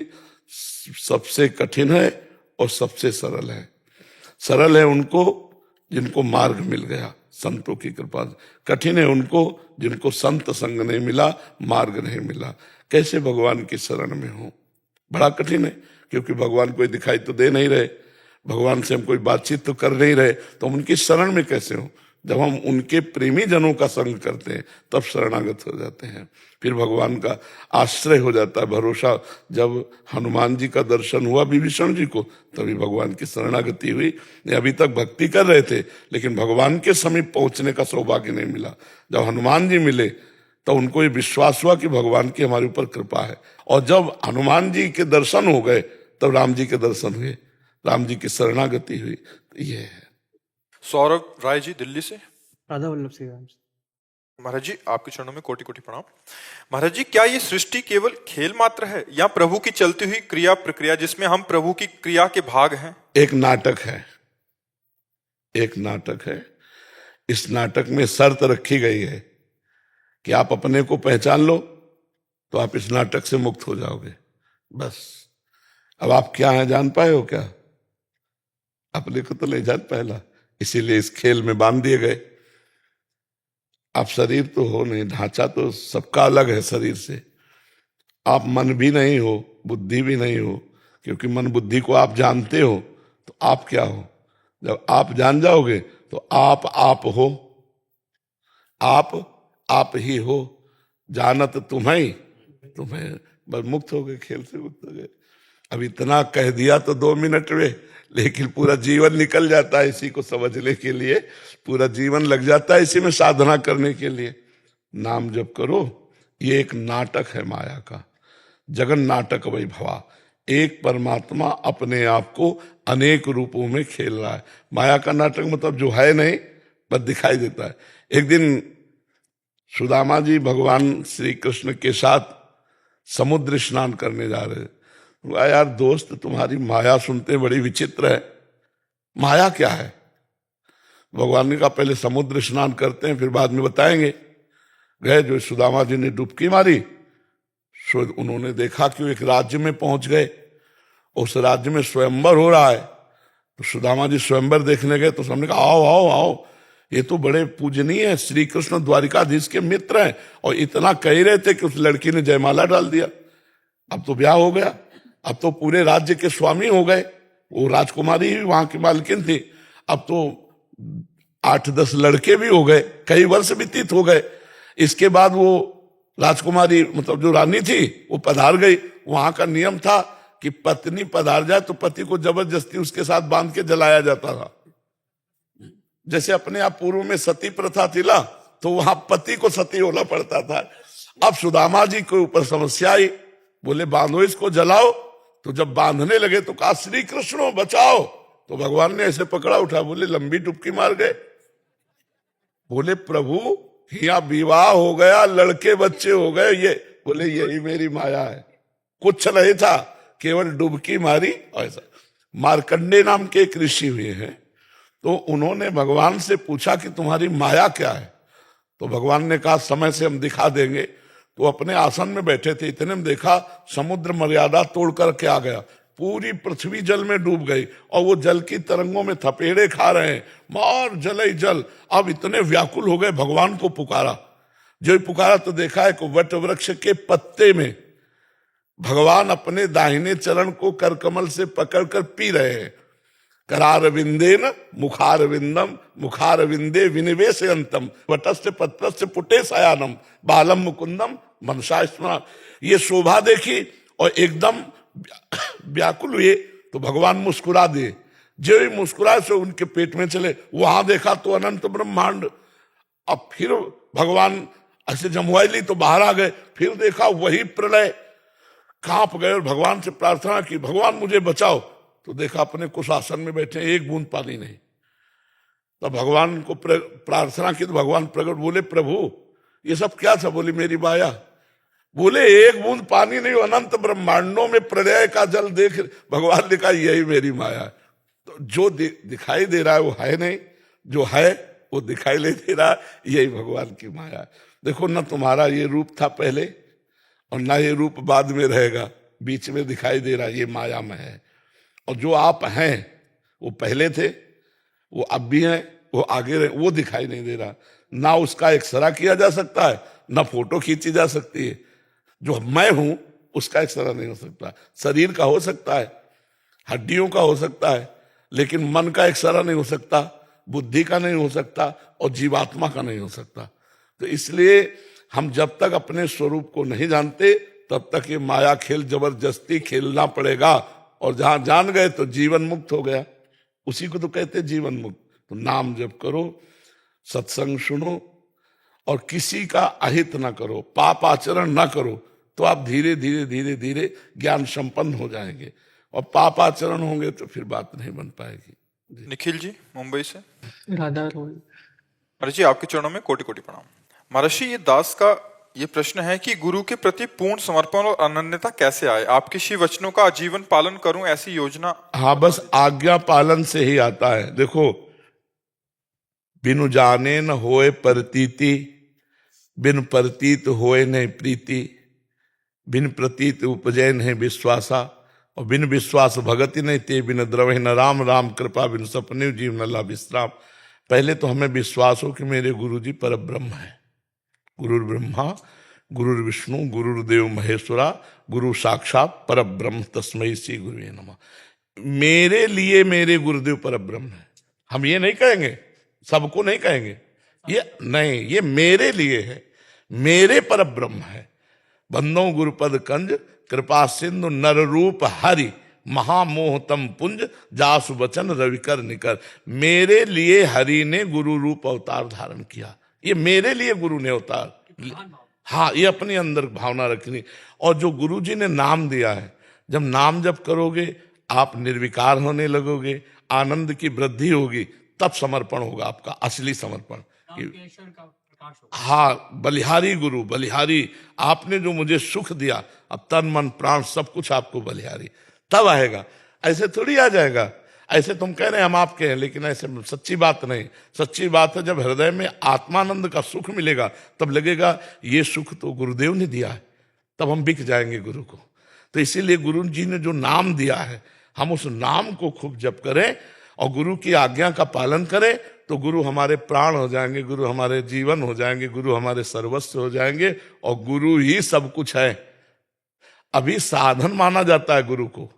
सबसे कठिन है और सबसे सरल है। सरल है उनको जिनको मार्ग मिल गया संतों की कृपा से, कठिन है उनको जिनको संत संग नहीं मिला, मार्ग नहीं मिला। कैसे भगवान की शरण में हो? बड़ा कठिन है, क्योंकि भगवान कोई दिखाई तो दे नहीं रहे, भगवान से हम कोई बातचीत तो कर नहीं रहे, तो हम उनकी शरण में कैसे हो? जब हम उनके प्रेमी जनों का संग करते हैं तब शरणागत हो जाते हैं, फिर भगवान का आश्रय हो जाता है, भरोसा। जब हनुमान जी का दर्शन हुआ विभीषण जी को तभी भगवान की शरणागति हुई। अभी तक भक्ति कर रहे थे लेकिन भगवान के समीप पहुंचने का सौभाग्य नहीं मिला। जब हनुमान जी मिले तो उनको ये विश्वास हुआ कि भगवान की हमारे ऊपर कृपा है, और जब हनुमान जी के दर्शन हो गए तब राम जी के दर्शन हुए, राम जी की शरणागति हुई। तो ये है। सौरभ राय जी दिल्ली से। राधा वल्लभ श्री राम। महाराज जी आपके चरणों में कोटि कोटि प्रणाम। महाराज जी क्या ये सृष्टि केवल खेल मात्र है या प्रभु की चलती हुई क्रिया प्रक्रिया जिसमें हम प्रभु की क्रिया के भाग हैं? एक नाटक है, एक नाटक है। इस नाटक में शर्त रखी गई है कि आप अपने को पहचान लो तो आप इस नाटक से मुक्त हो जाओगे, बस। अब आप क्या हैं जान पाए हो क्या? अपने को तो नहीं जान पाएला, इसीलिए इस खेल में बांध दिए गए। आप शरीर तो हो नहीं, ढांचा तो सबका अलग है शरीर से। आप मन भी नहीं हो, बुद्धि भी नहीं हो, क्योंकि मन बुद्धि को आप जानते हो तो आप क्या हो? जब आप जान जाओगे तो आप हो, आप ही हो, जानत तुम्हें बस मुक्त हो गए, खेल से मुक्त हो गए। अब इतना कह दिया तो 2 मिनट में, लेकिन पूरा जीवन निकल जाता है इसी को समझने के लिए, पूरा जीवन लग जाता है इसी में साधना करने के लिए। नाम जप करो, ये एक नाटक है माया का, जगन नाटक वैभवा। एक परमात्मा अपने आप को अनेक रूपों में खेल रहा है। माया का नाटक मतलब जो है नहीं बस दिखाई देता है। एक दिन सुदामा जी भगवान श्री कृष्ण के साथ समुद्र स्नान करने जा रहे थे। बोला, यार दोस्त, तुम्हारी माया सुनते बड़ी विचित्र है। माया क्या है? भगवान ने कहा पहले समुद्र स्नान करते हैं, फिर बाद में बताएंगे। गए, जो सुदामा जी ने डुबकी मारी, उन्होंने देखा कि वो एक राज्य में पहुंच गए। उस राज्य में स्वयंवर हो रहा है। तो सुदामा जी स्वयंवर देखने गए तो सबने कहा आओ आओ आओ, ये तो बड़े पूजनीय है, श्री कृष्ण द्वारिकाधीश के मित्र हैं। और इतना कह रहे थे कि उस लड़की ने जयमाला डाल दिया। अब तो ब्याह हो गया, अब तो पूरे राज्य के स्वामी हो गए। वो राजकुमारी ही वहां की मालकिन थी। अब तो 8-10 लड़के भी हो गए, कई वर्ष व्यतीत हो गए। इसके बाद वो राजकुमारी, मतलब जो रानी थी, वो पधार गई। वहां का नियम था कि पत्नी पधार जाए तो पति को जबरदस्ती उसके साथ बांध के जलाया जाता था। जैसे अपने आप पूर्व में सती प्रथा थी ना, तो वहां पति को सती होना पड़ता था। अब सुदामा जी के ऊपर समस्या आई, बोले बांधो इसको, जलाओ। तो जब बांधने लगे तो कहा श्री कृष्णो बचाओ। तो भगवान ने ऐसे पकड़ा, उठा, बोले लंबी डुबकी मार गए। बोले प्रभु यहाँ विवाह हो गया, लड़के बच्चे हो गए। ये बोले यही मेरी माया है, कुछ नहीं था, केवल डुबकी मारी। ऐसा मार्कंडे नाम के एक ऋषि हुए हैं, तो उन्होंने भगवान से पूछा कि तुम्हारी माया क्या है। तो भगवान ने कहा समय से हम दिखा देंगे। तो अपने आसन में बैठे थे, इतने में देखा समुद्र मर्यादा तोड़ करके आ गया, पूरी पृथ्वी जल में डूब गई और वो जल की तरंगों में थपेड़े खा रहे हैं, मार जल ही जल। अब इतने व्याकुल हो गए, भगवान को पुकारा। जो पुकारा तो देखा है कि वट वृक्ष के पत्ते में भगवान अपने दाहिने चरण को करकमल से पकड़कर पी रहे हैं। करारविंदेन मुखारविंदम मुखारविंदे विनिवेशयंतम वटस्य पत्रस्य पुटे सयानम बालम मुकुंदम मनसा स्मरण। ये शोभा देखी और एकदम व्याकुल हुए। तो भगवान मुस्कुरा दिए। जो ही मुस्कुराए से उनके पेट में चले। वहां देखा तो अनंत ब्रह्मांड। अब फिर भगवान ऐसे जमुआई ली तो बाहर आ गए। फिर देखा वही प्रलय, कांप गए और भगवान से प्रार्थना की, भगवान मुझे बचाओ। तो देखा अपने कुछ आसन में बैठे, एक बूंद पानी नहीं। तो भगवान को प्रार्थना की तो भगवान प्रकट, बोले प्रभु ये सब क्या था? बोली मेरी माया। बोले एक बूंद पानी नहीं, अनंत ब्रह्मांडों में प्रलय का जल देख। भगवान ने कहा यही मेरी माया है। तो जो दिखाई दे रहा है वो है नहीं, जो है वो दिखाई नहीं दे रहा, यही भगवान की माया है। देखो ना, तुम्हारा ये रूप था पहले और ना ये रूप बाद में रहेगा, बीच में दिखाई दे रहा, ये माया में है। और जो आप हैं वो पहले थे, वो अब भी हैं, वो आगे रहे, वो दिखाई नहीं दे रहा। ना उसका एक्सरा किया जा सकता है, ना फोटो खींची जा सकती है। जो मैं हूं उसका एक्सरा नहीं हो सकता। शरीर का हो सकता है, हड्डियों का हो सकता है, लेकिन मन का एक्सरा नहीं हो सकता, बुद्धि का नहीं हो सकता और जीवात्मा का नहीं हो सकता। तो इसलिए हम जब तक अपने स्वरूप को नहीं जानते तब तक ये माया खेल जबरदस्ती खेलना पड़ेगा। और जहां जान गए तो जीवन मुक्त हो गया। उसी को तो कहते हैं जीवन मुक्त। तो नाम जप करो, सत्संग सुनो और किसी का अहित ना करो, पाप आचरण ना करो, तो आप धीरे धीरे धीरे धीरे ज्ञान संपन्न हो जाएंगे। और पाप आचरण होंगे तो फिर बात नहीं बन पाएगी। निखिल जी मुंबई से। राधा रोल। महाराज जी आपके चरणों में कोटि कोटि प्रणाम। महर्षि ये दास का ये प्रश्न है कि गुरु के प्रति पूर्ण समर्पण और अनन्यता कैसे आए? आपके शिव वचनों का आजीवन पालन करूं ऐसी योजना। हाँ, बस आज्ञा पालन से ही आता है। देखो, बिनु जाने न होए प्रतीति, बिन प्रतीत होए न प्रीति, बिन प्रतीत उपजय नहीं विश्वासा, और बिन विश्वास भगति नहीं ते, बिन द्रवहि न राम राम कृपा, बिन सपने जीव न ला विश्राम। पहले तो हमें विश्वास हो कि मेरे गुरु जी पर ब्रह्म है। गुरुर ब्रह्मा गुरुर विष्णु गुरुर्देव महेश्वरा, गुरु साक्षात पर ब्रह्म तस्मै श्री गुरुवे नमः। मेरे लिए मेरे गुरुदेव पर ब्रह्म है। हम ये नहीं कहेंगे, सबको नहीं कहेंगे, ये नहीं, ये मेरे लिए है, मेरे पर ब्रह्म है। बंदो गुरुपद कंज कृपा सिंधु नर रूप हरि, महामोहतम पुंज जासु वचन रविकर निकर। मेरे लिए हरि ने गुरु रूप अवतार धारण किया। ये मेरे लिए गुरु ने अवतार, हाँ, ये अपने अंदर भावना रखनी। और जो गुरु जी ने नाम दिया है, जब नाम जप करोगे आप निर्विकार होने लगोगे, आनंद की वृद्धि होगी, तब समर्पण होगा आपका असली समर्पण। हाँ, बलिहारी गुरु, बलिहारी, आपने जो मुझे सुख दिया, अब तन मन प्राण सब कुछ आपको बलिहारी, तब आएगा। ऐसे थोड़ी आ जाएगा। ऐसे तुम कह रहे हैं हम आपके हैं, लेकिन ऐसे सच्ची बात नहीं। सच्ची बात है जब हृदय में आत्मानंद का सुख मिलेगा तब लगेगा ये सुख तो गुरुदेव ने दिया है, तब हम बिक जाएंगे गुरु को। तो इसीलिए गुरु जी ने जो नाम दिया है, हम उस नाम को खूब जप करें और गुरु की आज्ञा का पालन करें, तो गुरु हमारे प्राण हो जाएंगे, गुरु हमारे जीवन हो जाएंगे, गुरु हमारे सर्वस्व हो जाएंगे, और गुरु ही सब कुछ है। अभी साधन माना जाता है गुरु को,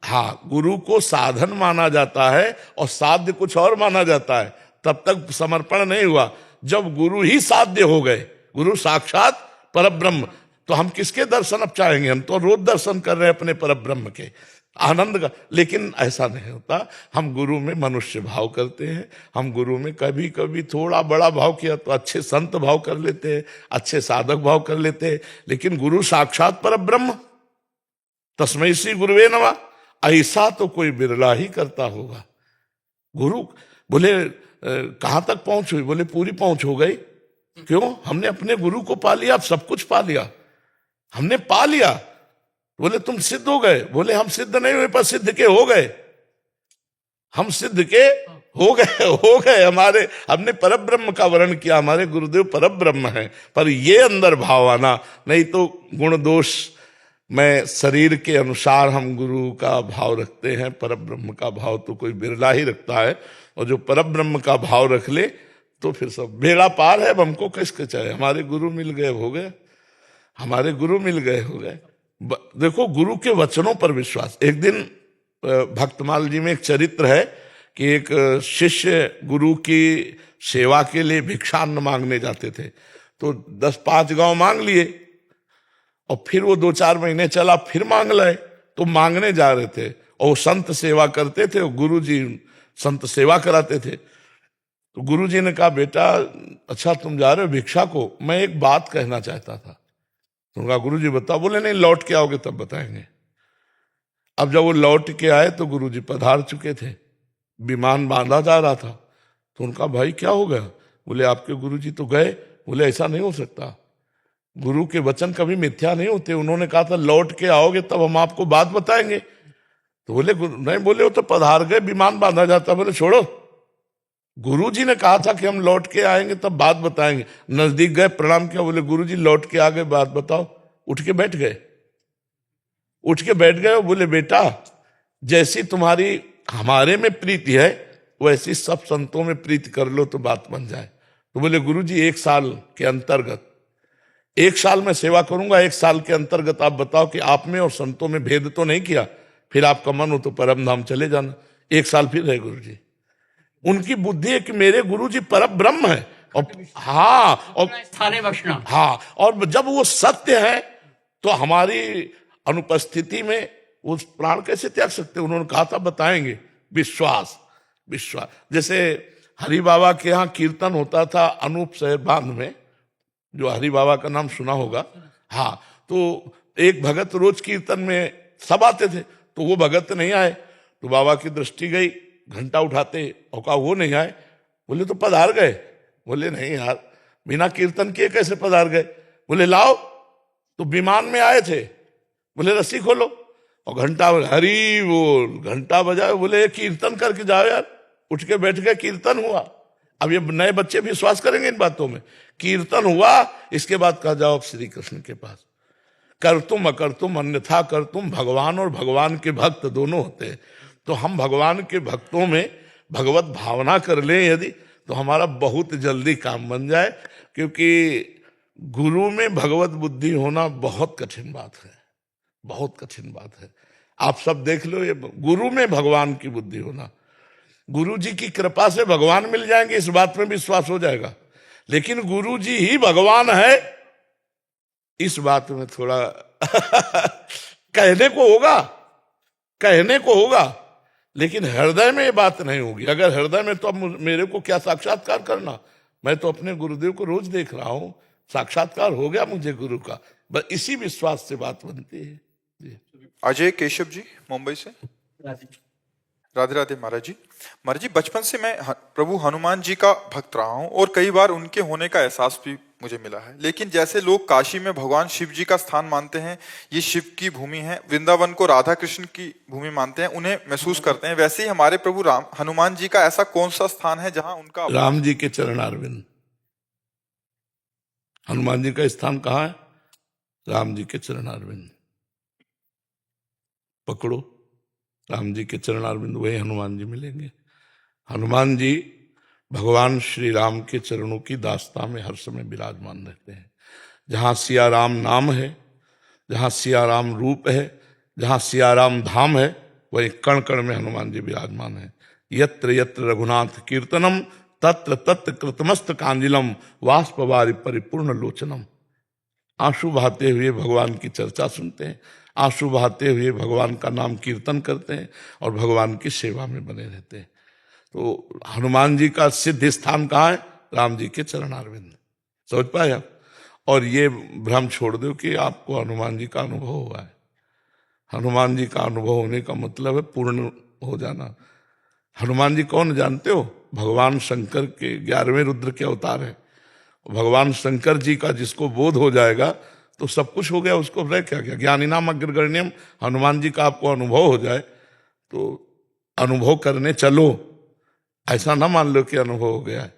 हाँ, गुरु को साधन माना जाता है और साध्य कुछ और माना जाता है। तब तक समर्पण नहीं हुआ। जब गुरु ही साध्य हो गए, गुरु साक्षात परब्रह्म, तो हम किसके दर्शन अब चाहेंगे? हम तो रोज दर्शन कर रहे हैं अपने परब्रह्म के आनंद का। लेकिन ऐसा नहीं होता। हम गुरु में मनुष्य भाव करते हैं, हम गुरु में कभी कभी थोड़ा बड़ा भाव किया तो अच्छे संत भाव कर लेते हैं, अच्छे साधक भाव कर लेते हैं, लेकिन गुरु साक्षात परब्रह्म, तस्मै श्री गुरुवे नमः, ऐसा तो कोई बिरला ही करता होगा। गुरु बोले कहां तक पहुंच हुई? बोले पूरी पहुंच हो गई। क्यों? हमने अपने गुरु को पा लिया, अब सब कुछ पा लिया, हमने पा लिया। बोले तुम सिद्ध हो गए? बोले हम सिद्ध नहीं हुए, पर सिद्ध के हो गए। हम सिद्ध के हो गए हमारे, हमने परब्रह्म का वर्ण किया, हमारे गुरुदेव परब्रह्म है। पर ये अंदर भाव आना, नहीं तो गुण दोष में शरीर के अनुसार हम गुरु का भाव रखते हैं, परब्रह्म का भाव तो कोई बिरला ही रखता है। और जो परब्रह्म का भाव रख ले तो फिर सब बेड़ा पार है। अब हमको किसके चाहे? हमारे गुरु मिल गए हो गए, हमारे गुरु मिल गए हो गए। देखो गुरु के वचनों पर विश्वास। एक दिन भक्तमाल जी में एक चरित्र है कि एक शिष्य गुरु की सेवा के लिए भिक्षान्न मांगने जाते थे, तो 10-5 गांव मांग लिए, और फिर वो 2-4 महीने चला, फिर मांग लाए। तो मांगने जा रहे थे और वो संत सेवा करते थे, और गुरु जी संत सेवा कराते थे। तो गुरु जी ने कहा बेटा अच्छा तुम जा रहे हो भिक्षा को, मैं एक बात कहना चाहता था। तो उनका गुरु जी बताओ। बोले नहीं, लौट के आओगे तब बताएंगे। अब जब वो लौट के आए तो गुरु जी पधार चुके थे, विमान बांधा जा रहा था। तो उनका भाई क्या हो गया? बोले आपके गुरु जी तो गए। बोले ऐसा नहीं हो सकता, गुरु के वचन कभी मिथ्या नहीं होते। उन्होंने कहा था लौट के आओगे तब हम आपको बात बताएंगे। तो बोले नहीं, बोले वो तो पधार गए, विमान बांधा जाता। बोले छोड़ो, गुरु जी ने कहा था कि हम लौट के आएंगे तब बात बताएंगे। नजदीक गए, प्रणाम किया, बोले गुरु जी लौट के आ गए, बात बताओ। उठ के बैठ गए, उठ के बैठ गए। बोले बेटा जैसी तुम्हारी हमारे में प्रीति है वैसी सब संतों में प्रीति कर लो तो बात बन जाए। तो बोले गुरु जी 1 साल के अंतर्गत, 1 साल में सेवा करूंगा, 1 साल के अंतर्गत आप बताओ कि आप में और संतों में भेद तो नहीं किया, फिर आपका मन हो तो परम धाम चले जाना। 1 साल फिर रहे गुरु जी। उनकी बुद्धि है कि मेरे गुरु जी परम ब्रह्म है, और हाँ, और स्थाने बख्शना, हाँ, और जब वो सत्य है तो हमारी अनुपस्थिति में वो प्राण कैसे त्याग सकते? उन्होंने कहा था बताएंगे। विश्वास, विश्वास। जैसे हरि बाबा के यहाँ कीर्तन होता था अनूप शहर बांध में, जो हरि बाबा का नाम सुना होगा, हाँ, तो एक भगत रोज कीर्तन में सब आते थे, तो वो भगत नहीं आए। तो बाबा की दृष्टि गई, घंटा उठाते और कहा वो नहीं आए। बोले तो पधार गए। बोले नहीं यार, बिना कीर्तन किए कैसे पधार गए? बोले लाओ, तो विमान में आए थे। बोले रस्सी खोलो, और घंटा हरी बोल, घंटा बजाए। बोले कीर्तन करके जाओ यार। उठ के बैठ गए, कीर्तन हुआ। अब ये नए बच्चे विश्वास करेंगे इन बातों में। कीर्तन हुआ, इसके बाद कहा जाओ अब श्री कृष्ण के पास। कर तुम अकर तुम अन्यथा कर तुम, भगवान और भगवान के भक्त दोनों होते हैं। तो हम भगवान के भक्तों में भगवत भावना कर लें यदि, तो हमारा बहुत जल्दी काम बन जाए। क्योंकि गुरु में भगवत बुद्धि होना बहुत कठिन बात है, बहुत कठिन बात है। आप सब देख लो, ये गुरु में भगवान की बुद्धि होना, गुरु जी की कृपा से भगवान मिल जाएंगे, इस बात में विश्वास हो जाएगा। लेकिन गुरु जी ही भगवान है, इस बात में थोड़ा कहने को होगा, कहने को होगा, लेकिन हृदय में ये बात नहीं होगी। अगर हृदय में, तो अब मेरे को क्या साक्षात्कार करना? मैं तो अपने गुरुदेव को रोज देख रहा हूं, साक्षात्कार हो गया मुझे गुरु का। बस इसी विश्वास से बात बनती है। अजय केशव जी मुंबई से। राधे राधे महाराज जी। महाराज जी, बचपन से मैं प्रभु हनुमान जी का भक्त रहा हूँ और कई बार उनके होने का एहसास भी मुझे मिला है। लेकिन जैसे लोग काशी में भगवान शिव जी का स्थान मानते हैं, ये शिव की भूमि है, वृंदावन को राधा कृष्ण की भूमि मानते हैं, उन्हें महसूस करते हैं, वैसे ही हमारे प्रभु राम हनुमान जी का ऐसा कौन सा स्थान है जहां उनका राम जी के चरणारविंद। हनुमान जी का स्थान कहाँ है? राम जी के चरणारविंद। पकड़ो, राम जी के चरणारविंद, वही हनुमान जी मिलेंगे। हनुमान जी भगवान श्री राम के चरणों की दास्ता में हर समय विराजमान रहते हैं। जहाँ सिया राम नाम है, जहाँ सिया राम रूप है, जहाँ सिया राम धाम है, वही कण कण में हनुमान जी विराजमान है। यत्र यत्र रघुनाथ कीर्तनम तत्र तत्र कृतमस्त कांजिलम वाष्पवारि परिपूर्ण लोचनम। आंसू बहाते हुए भगवान की चर्चा सुनते हैं, आंसू बहाते हुए भगवान का नाम कीर्तन करते हैं और भगवान की सेवा में बने रहते हैं। तो हनुमान जी का सिद्ध स्थान कहाँ है? राम जी के चरणारविंद। समझ पाए आप? और ये भ्रम छोड़ दो कि आपको हनुमान जी का अनुभव हुआ है। हनुमान जी का अनुभव होने का मतलब है पूर्ण हो जाना। हनुमान जी कौन जानते हो? भगवान शंकर के 11वें रुद्र के अवतार है। भगवान शंकर जी का जिसको बोध हो जाएगा तो सब कुछ हो गया, उसको रह क्या गया। ज्ञानिनाम अग्रगण्यम। हनुमान जी का आपको अनुभव हो जाए तो अनुभव करने चलो। ऐसा ना मान लो कि अनुभव हो गया है।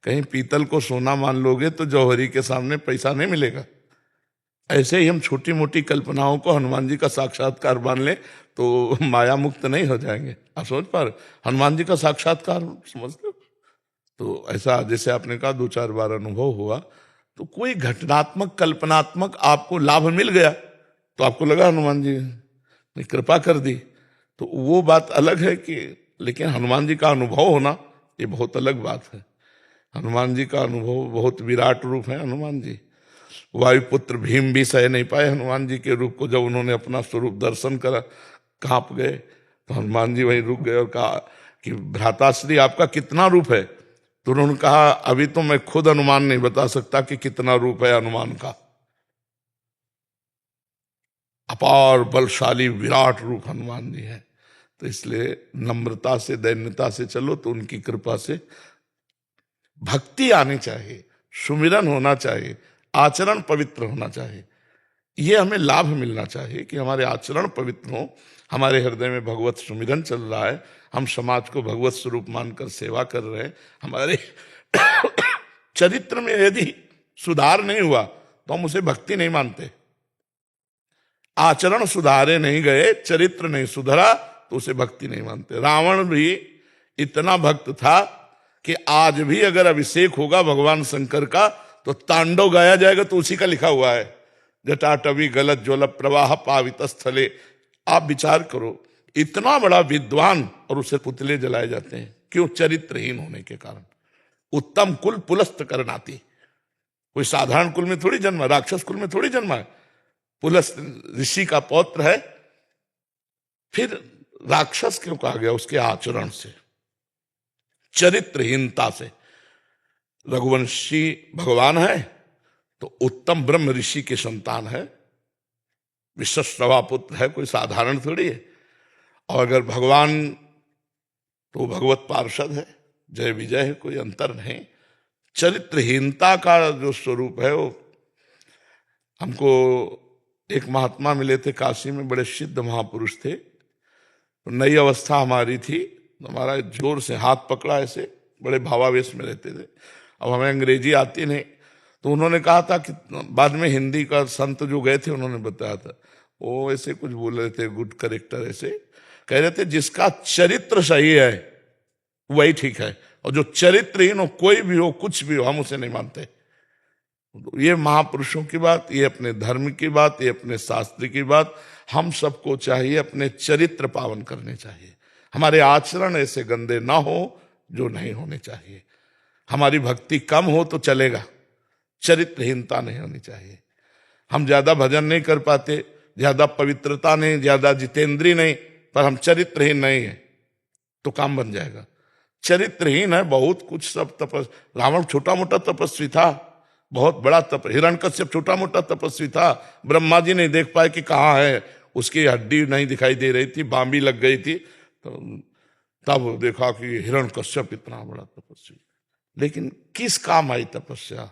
कहीं पीतल को सोना मान लोगे तो जौहरी के सामने पैसा नहीं मिलेगा। ऐसे ही हम छोटी मोटी कल्पनाओं को हनुमान जी का साक्षात्कार मान ले तो माया मुक्त नहीं हो जाएंगे। आप समझ पा रहे? हनुमान जी का साक्षात्कार समझते हो? तो ऐसा जैसे आपने कहा 2-4 बार अनुभव हुआ, तो कोई घटनात्मक कल्पनात्मक आपको लाभ मिल गया तो आपको लगा हनुमान जी ने कृपा कर दी, तो वो बात अलग है कि, लेकिन हनुमान जी का अनुभव होना ये बहुत अलग बात है। हनुमान जी का अनुभव बहुत विराट रूप है। हनुमान जी वायुपुत्र भीम भी सह नहीं पाए हनुमान जी के रूप को। जब उन्होंने अपना स्वरूप दर्शन करा, कांप गए, तो हनुमान जी वहीं रुक गए और कहा कि भ्राताश्री आपका कितना रूप है? तो उन्होंने कहा अभी तो मैं खुद अनुमान नहीं बता सकता कि कितना रूप है हनुमान का। अपार बलशाली विराट रूप हनुमान जी है। तो इसलिए नम्रता से दैन्यता से चलो तो उनकी कृपा से भक्ति आनी चाहिए, सुमिरन होना चाहिए, आचरण पवित्र होना चाहिए। ये हमें लाभ मिलना चाहिए कि हमारे आचरण पवित्र हो, हमारे हृदय में भगवत सुमिरन चल रहा है, हम समाज को भगवत स्वरूप मानकर सेवा कर रहे हैं। हमारे चरित्र में यदि सुधार नहीं हुआ तो हम उसे भक्ति नहीं मानते। आचरण सुधारे नहीं गए, चरित्र नहीं सुधरा तो उसे भक्ति नहीं मानते। रावण भी इतना भक्त था कि आज भी अगर अभिषेक होगा भगवान शंकर का तो तांडव गाया जाएगा, तो उसी का लिखा हुआ है, जटाटवी गलत ज्वल प्रवाह पावित स्थले। आप विचार करो, इतना बड़ा विद्वान और उसे पुतले जलाए जाते हैं, क्यों? चरित्रहीन होने के कारण। उत्तम कुल पुलस्त करनाती। कोई साधारण कुल में थोड़ी जन्मा, राक्षस कुल में थोड़ी जन्मा है। पुलस्त ऋषि का पौत्र है, फिर राक्षस क्यों कहा गया? उसके आचरण से, चरित्रहीनता से। रघुवंशी भगवान है तो उत्तम ब्रह्म ऋषि के संतान है, विश्वश्रवा पुत्र है, कोई साधारण थोड़ी है। और अगर भगवान तो भगवत पार्षद है, जय विजय है, कोई अंतर नहीं। चरित्रहीनता का जो स्वरूप है वो, हमको एक महात्मा मिले थे काशी में, बड़े सिद्ध महापुरुष थे। तो नई अवस्था हमारी थी, हमारा जोर से हाथ पकड़ा, ऐसे बड़े भावावेश में रहते थे। अब हमें अंग्रेजी आती नहीं, तो उन्होंने कहा था कि बाद में हिंदी का संत जो गए थे उन्होंने बताया था, वो ऐसे कुछ बोल रहे थे, गुड करेक्टर, ऐसे कह रहे थे जिसका चरित्र सही है वही ठीक है, और जो चरित्रहीन हो, कोई भी हो, कुछ भी हो, हम उसे नहीं मानते। तो ये महापुरुषों की बात, ये अपने धर्म की बात, ये अपने शास्त्र की बात। हम सबको चाहिए अपने चरित्र पावन करने चाहिए। हमारे आचरण ऐसे गंदे ना हो जो नहीं होने चाहिए। हमारी भक्ति कम हो तो चलेगा, चरित्रहीनता नहीं होनी चाहिए। हम ज्यादा भजन नहीं कर पाते, ज्यादा पवित्रता नहीं, ज्यादा जितेंद्री नहीं, पर हम चरित्रहीन नहीं है तो काम बन जाएगा। चरित्रहीन है बहुत कुछ, सब रावण छोटा मोटा तपस्वी था, बहुत बड़ा हिरण्यकश्यप छोटा मोटा तपस्वी था। ब्रह्मा जी नहीं देख पाए कि कहाँ है, उसकी हड्डी नहीं दिखाई दे रही थी, बांबी लग गई थी। तो तब देखा कि हिरण्यकश्यप इतना बड़ा तपस्वी, लेकिन किस काम आई तपस्या?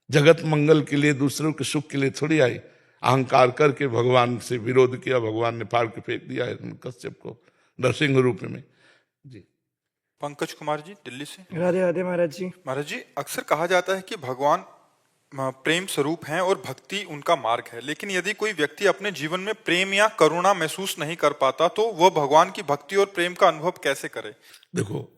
जगत मंगल के लिए, दूसरों के सुख के लिए थोड़ी आई। अहंकार करके भगवान से विरोध किया, भगवान ने फाड़ के फेंक दिया हिरण्यकश्यप को नरसिंह रूप में। जी। पंकज कुमार जी दिल्ली से। राधे राधे महाराज जी। महाराज जी, अक्सर कहा जाता है कि भगवान प्रेम स्वरूप हैं और भक्ति उनका मार्ग है, लेकिन यदि कोई व्यक्ति अपने जीवन में प्रेम या करुणा महसूस नहीं कर पाता तो वह भगवान की भक्ति और प्रेम का अनुभव कैसे करे? देखो,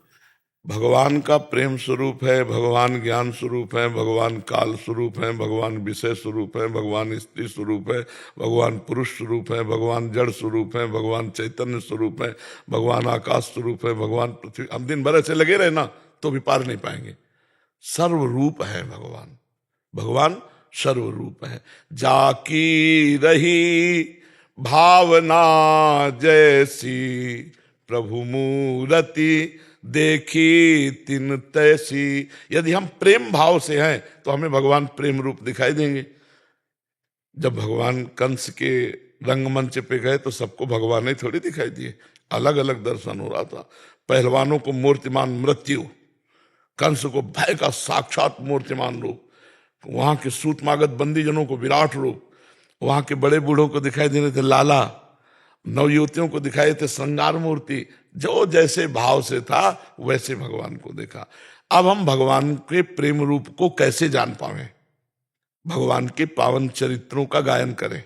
भगवान का प्रेम स्वरूप है, भगवान ज्ञान स्वरूप है, भगवान काल स्वरूप है, भगवान विषय स्वरूप है, भगवान स्त्री स्वरूप है, भगवान पुरुष स्वरूप है, भगवान जड़ स्वरूप है, भगवान चैतन्य स्वरूप है, भगवान आकाश स्वरूप है, भगवान पृथ्वी। हम दिन भर ऐसे लगे रहे ना तो भी पार नहीं पाएंगे। सर्वरूप है भगवान, भगवान सर्वरूप है। जाकी रही भावना जैसी, प्रभु मूर्ति देखी तिन तैसी। यदि हम प्रेम भाव से हैं तो हमें भगवान प्रेम रूप दिखाई देंगे। जब भगवान कंस के रंगमंच पे गए तो सबको भगवान ही थोड़ी दिखाई दिए, अलग अलग दर्शन हो रहा था। पहलवानों को मूर्तिमान मृत्यु, कंस को भय का साक्षात मूर्तिमान रूप, वहां के सूतमागत बंदीजनों को विराट रूप, वहां के बड़े बूढ़ों को दिखाई दे रहे थे लाला, नवयुवतियों को दिखाई थे श्रृंगार मूर्ति। जो जैसे भाव से था वैसे भगवान को देखा। अब हम भगवान के प्रेम रूप को कैसे जान पावे? भगवान के पावन चरित्रों का गायन करें,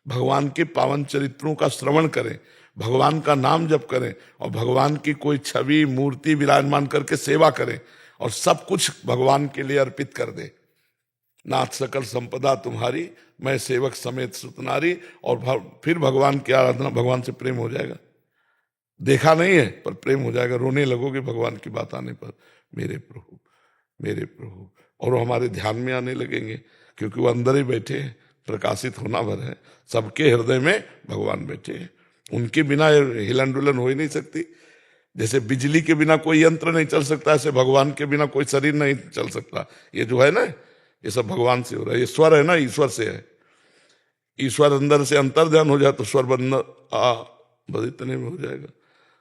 भगवान के पावन चरित्रों का श्रवण करें, भगवान का नाम जप करें और भगवान की कोई छवि मूर्ति विराजमान करके सेवा करें और सब कुछ भगवान के लिए अर्पित कर दे। नाथ सकल संपदा तुम्हारी, मैं सेवक समेत सुतनारी। और फिर भगवान की आराधना, भगवान से प्रेम हो जाएगा। देखा नहीं है पर प्रेम हो जाएगा। रोने लगोगे भगवान की बात आने पर, मेरे प्रभु मेरे प्रभु, और वो हमारे ध्यान में आने लगेंगे क्योंकि वो अंदर ही बैठे हैं। प्रकाशित होना भर है, सबके हृदय में भगवान बैठे हैं। उनके बिना हिलन डुलन हो ही नहीं सकती। जैसे बिजली के बिना कोई यंत्र नहीं चल सकता, ऐसे भगवान के बिना कोई शरीर नहीं चल सकता। ये जो है ना, ये सब भगवान से हो रहा है। ये स्वर है ना, ईश्वर से है। ईश्वर अंदर से अंतर ध्यान हो जाए तो स्वर बंद बस इतने में हो जाएगा।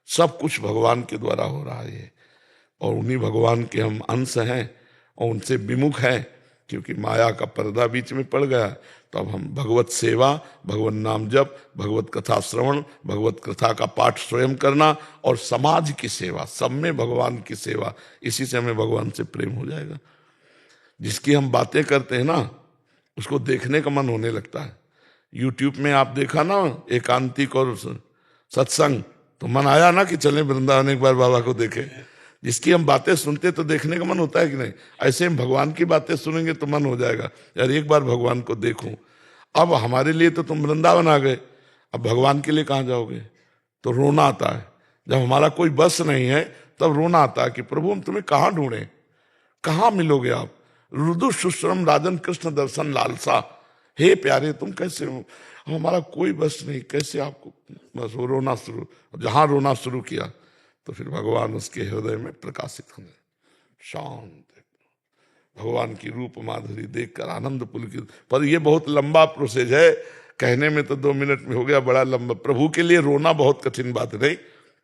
सब कुछ भगवान के द्वारा हो रहा है ये, और उन्हीं भगवान के हम अंश हैं और उनसे विमुख हैं क्योंकि माया का पर्दा बीच में पड़ गया। तो अब हम भगवत सेवा, भगवत नाम जप, भगवत कथा श्रवण, भगवत कथा का पाठ स्वयं करना और समाज की सेवा, सब में भगवान की सेवा, इसी से हमें भगवान से प्रेम हो जाएगा। जिसकी हम बातें करते हैं ना, उसको देखने का मन होने लगता है। यूट्यूब में आप देखा ना एकांतिक और सत्संग, तो मन आया ना कि चले वृंदावन एक बार बाबा को देखे। जिसकी हम बातें सुनते तो देखने का मन होता है कि नहीं? ऐसे हम भगवान की बातें सुनेंगे तो मन हो जाएगा यार एक बार भगवान को देखूं। अब हमारे लिए तो तुम वृंदावन आ गए, अब भगवान के लिए कहाँ जाओगे? तो रोना आता है। जब हमारा कोई बस नहीं है तब रोना आता है कि प्रभु हम तुम्हें कहाँ ढूंढें, कहाँ मिलोगे आप? रुदु शुश्रम राजन कृष्ण दर्शन लालसा, हे प्यारे तुम कैसे हो? हमारा कोई बस नहीं, कैसे आपको? बस वो रोना शुरू, जहां रोना शुरू किया तो फिर भगवान उसके हृदय में प्रकाशित होने, शांत भगवान की रूप माधुरी देखकर आनंद पुलकित। पर ये बहुत लंबा प्रोसेस है, कहने में तो 2 मिनट में हो गया, बड़ा लंबा। प्रभु के लिए रोना बहुत कठिन बात नहीं,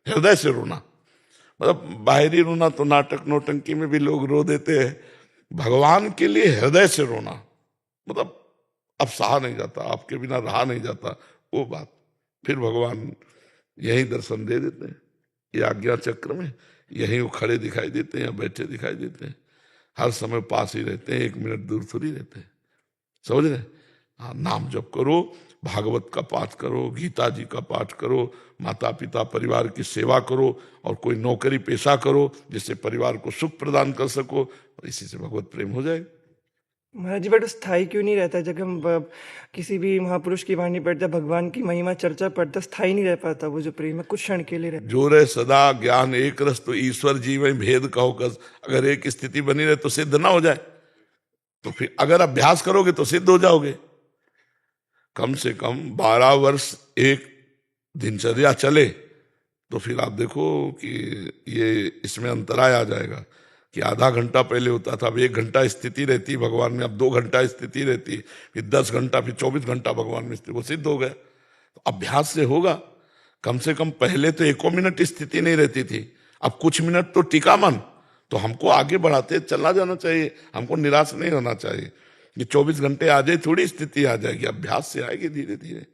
हृदय से रोना। मतलब बाहरी रोना तो नाटक नौटंकी में भी लोग रो देते हैं, भगवान के लिए हृदय से रोना मतलब अब सहा नहीं जाता, आपके बिना रहा नहीं जाता वो बात। फिर भगवान यही दर्शन दे देते हैं, ये आज्ञा चक्र में यहीं वो खड़े दिखाई देते हैं या बैठे दिखाई देते हैं, हर समय पास ही रहते हैं, 1 मिनट दूर थोड़ी रहते हैं। समझ रहे? हाँ, नाम जप करो, भागवत का पाठ करो, गीता जी का पाठ करो, माता पिता परिवार की सेवा करो और कोई नौकरी पेशा करो जिससे परिवार को सुख प्रदान कर सको, और इसी से भगवत प्रेम हो जाएगा। महाराज जी, बट स्थायी क्यों नहीं रहता? जब हम किसी भी महापुरुष की वाणी पढ़ते, भगवान की महिमा चर्चा पढ़ते, स्थायी नहीं रह पाता वो जो प्रेम है, कुछ क्षण के लिए रहता। जो रहे सदा ज्ञान एक रस, तो ईश्वर जीव भेद कहो कस। अगर एक स्थिति बनी रहे तो सिद्ध ना हो जाए, तो फिर अगर अभ्यास करोगे तो सिद्ध हो जाओगे। कम से कम 12 वर्ष एक दिनचर्या चले तो फिर आप देखो कि ये इसमें अंतराय आ जाएगा कि आधा घंटा पहले होता था, अब 1 घंटा स्थिति रहती भगवान में, अब 2 घंटा स्थिति रहती, फिर 10 घंटा, फिर 24 घंटा भगवान में स्थिति, वो सिद्ध हो गया। तो अभ्यास से होगा। कम से कम पहले तो 1 मिनट स्थिति नहीं रहती थी, अब कुछ मिनट तो टिका मन। तो हमको आगे बढ़ाते चला जाना चाहिए, हमको निराश नहीं होना चाहिए। ये 24 घंटे आ जाए थोड़ी स्थिति आ जाएगी, अभ्यास से आएगी धीरे धीरे।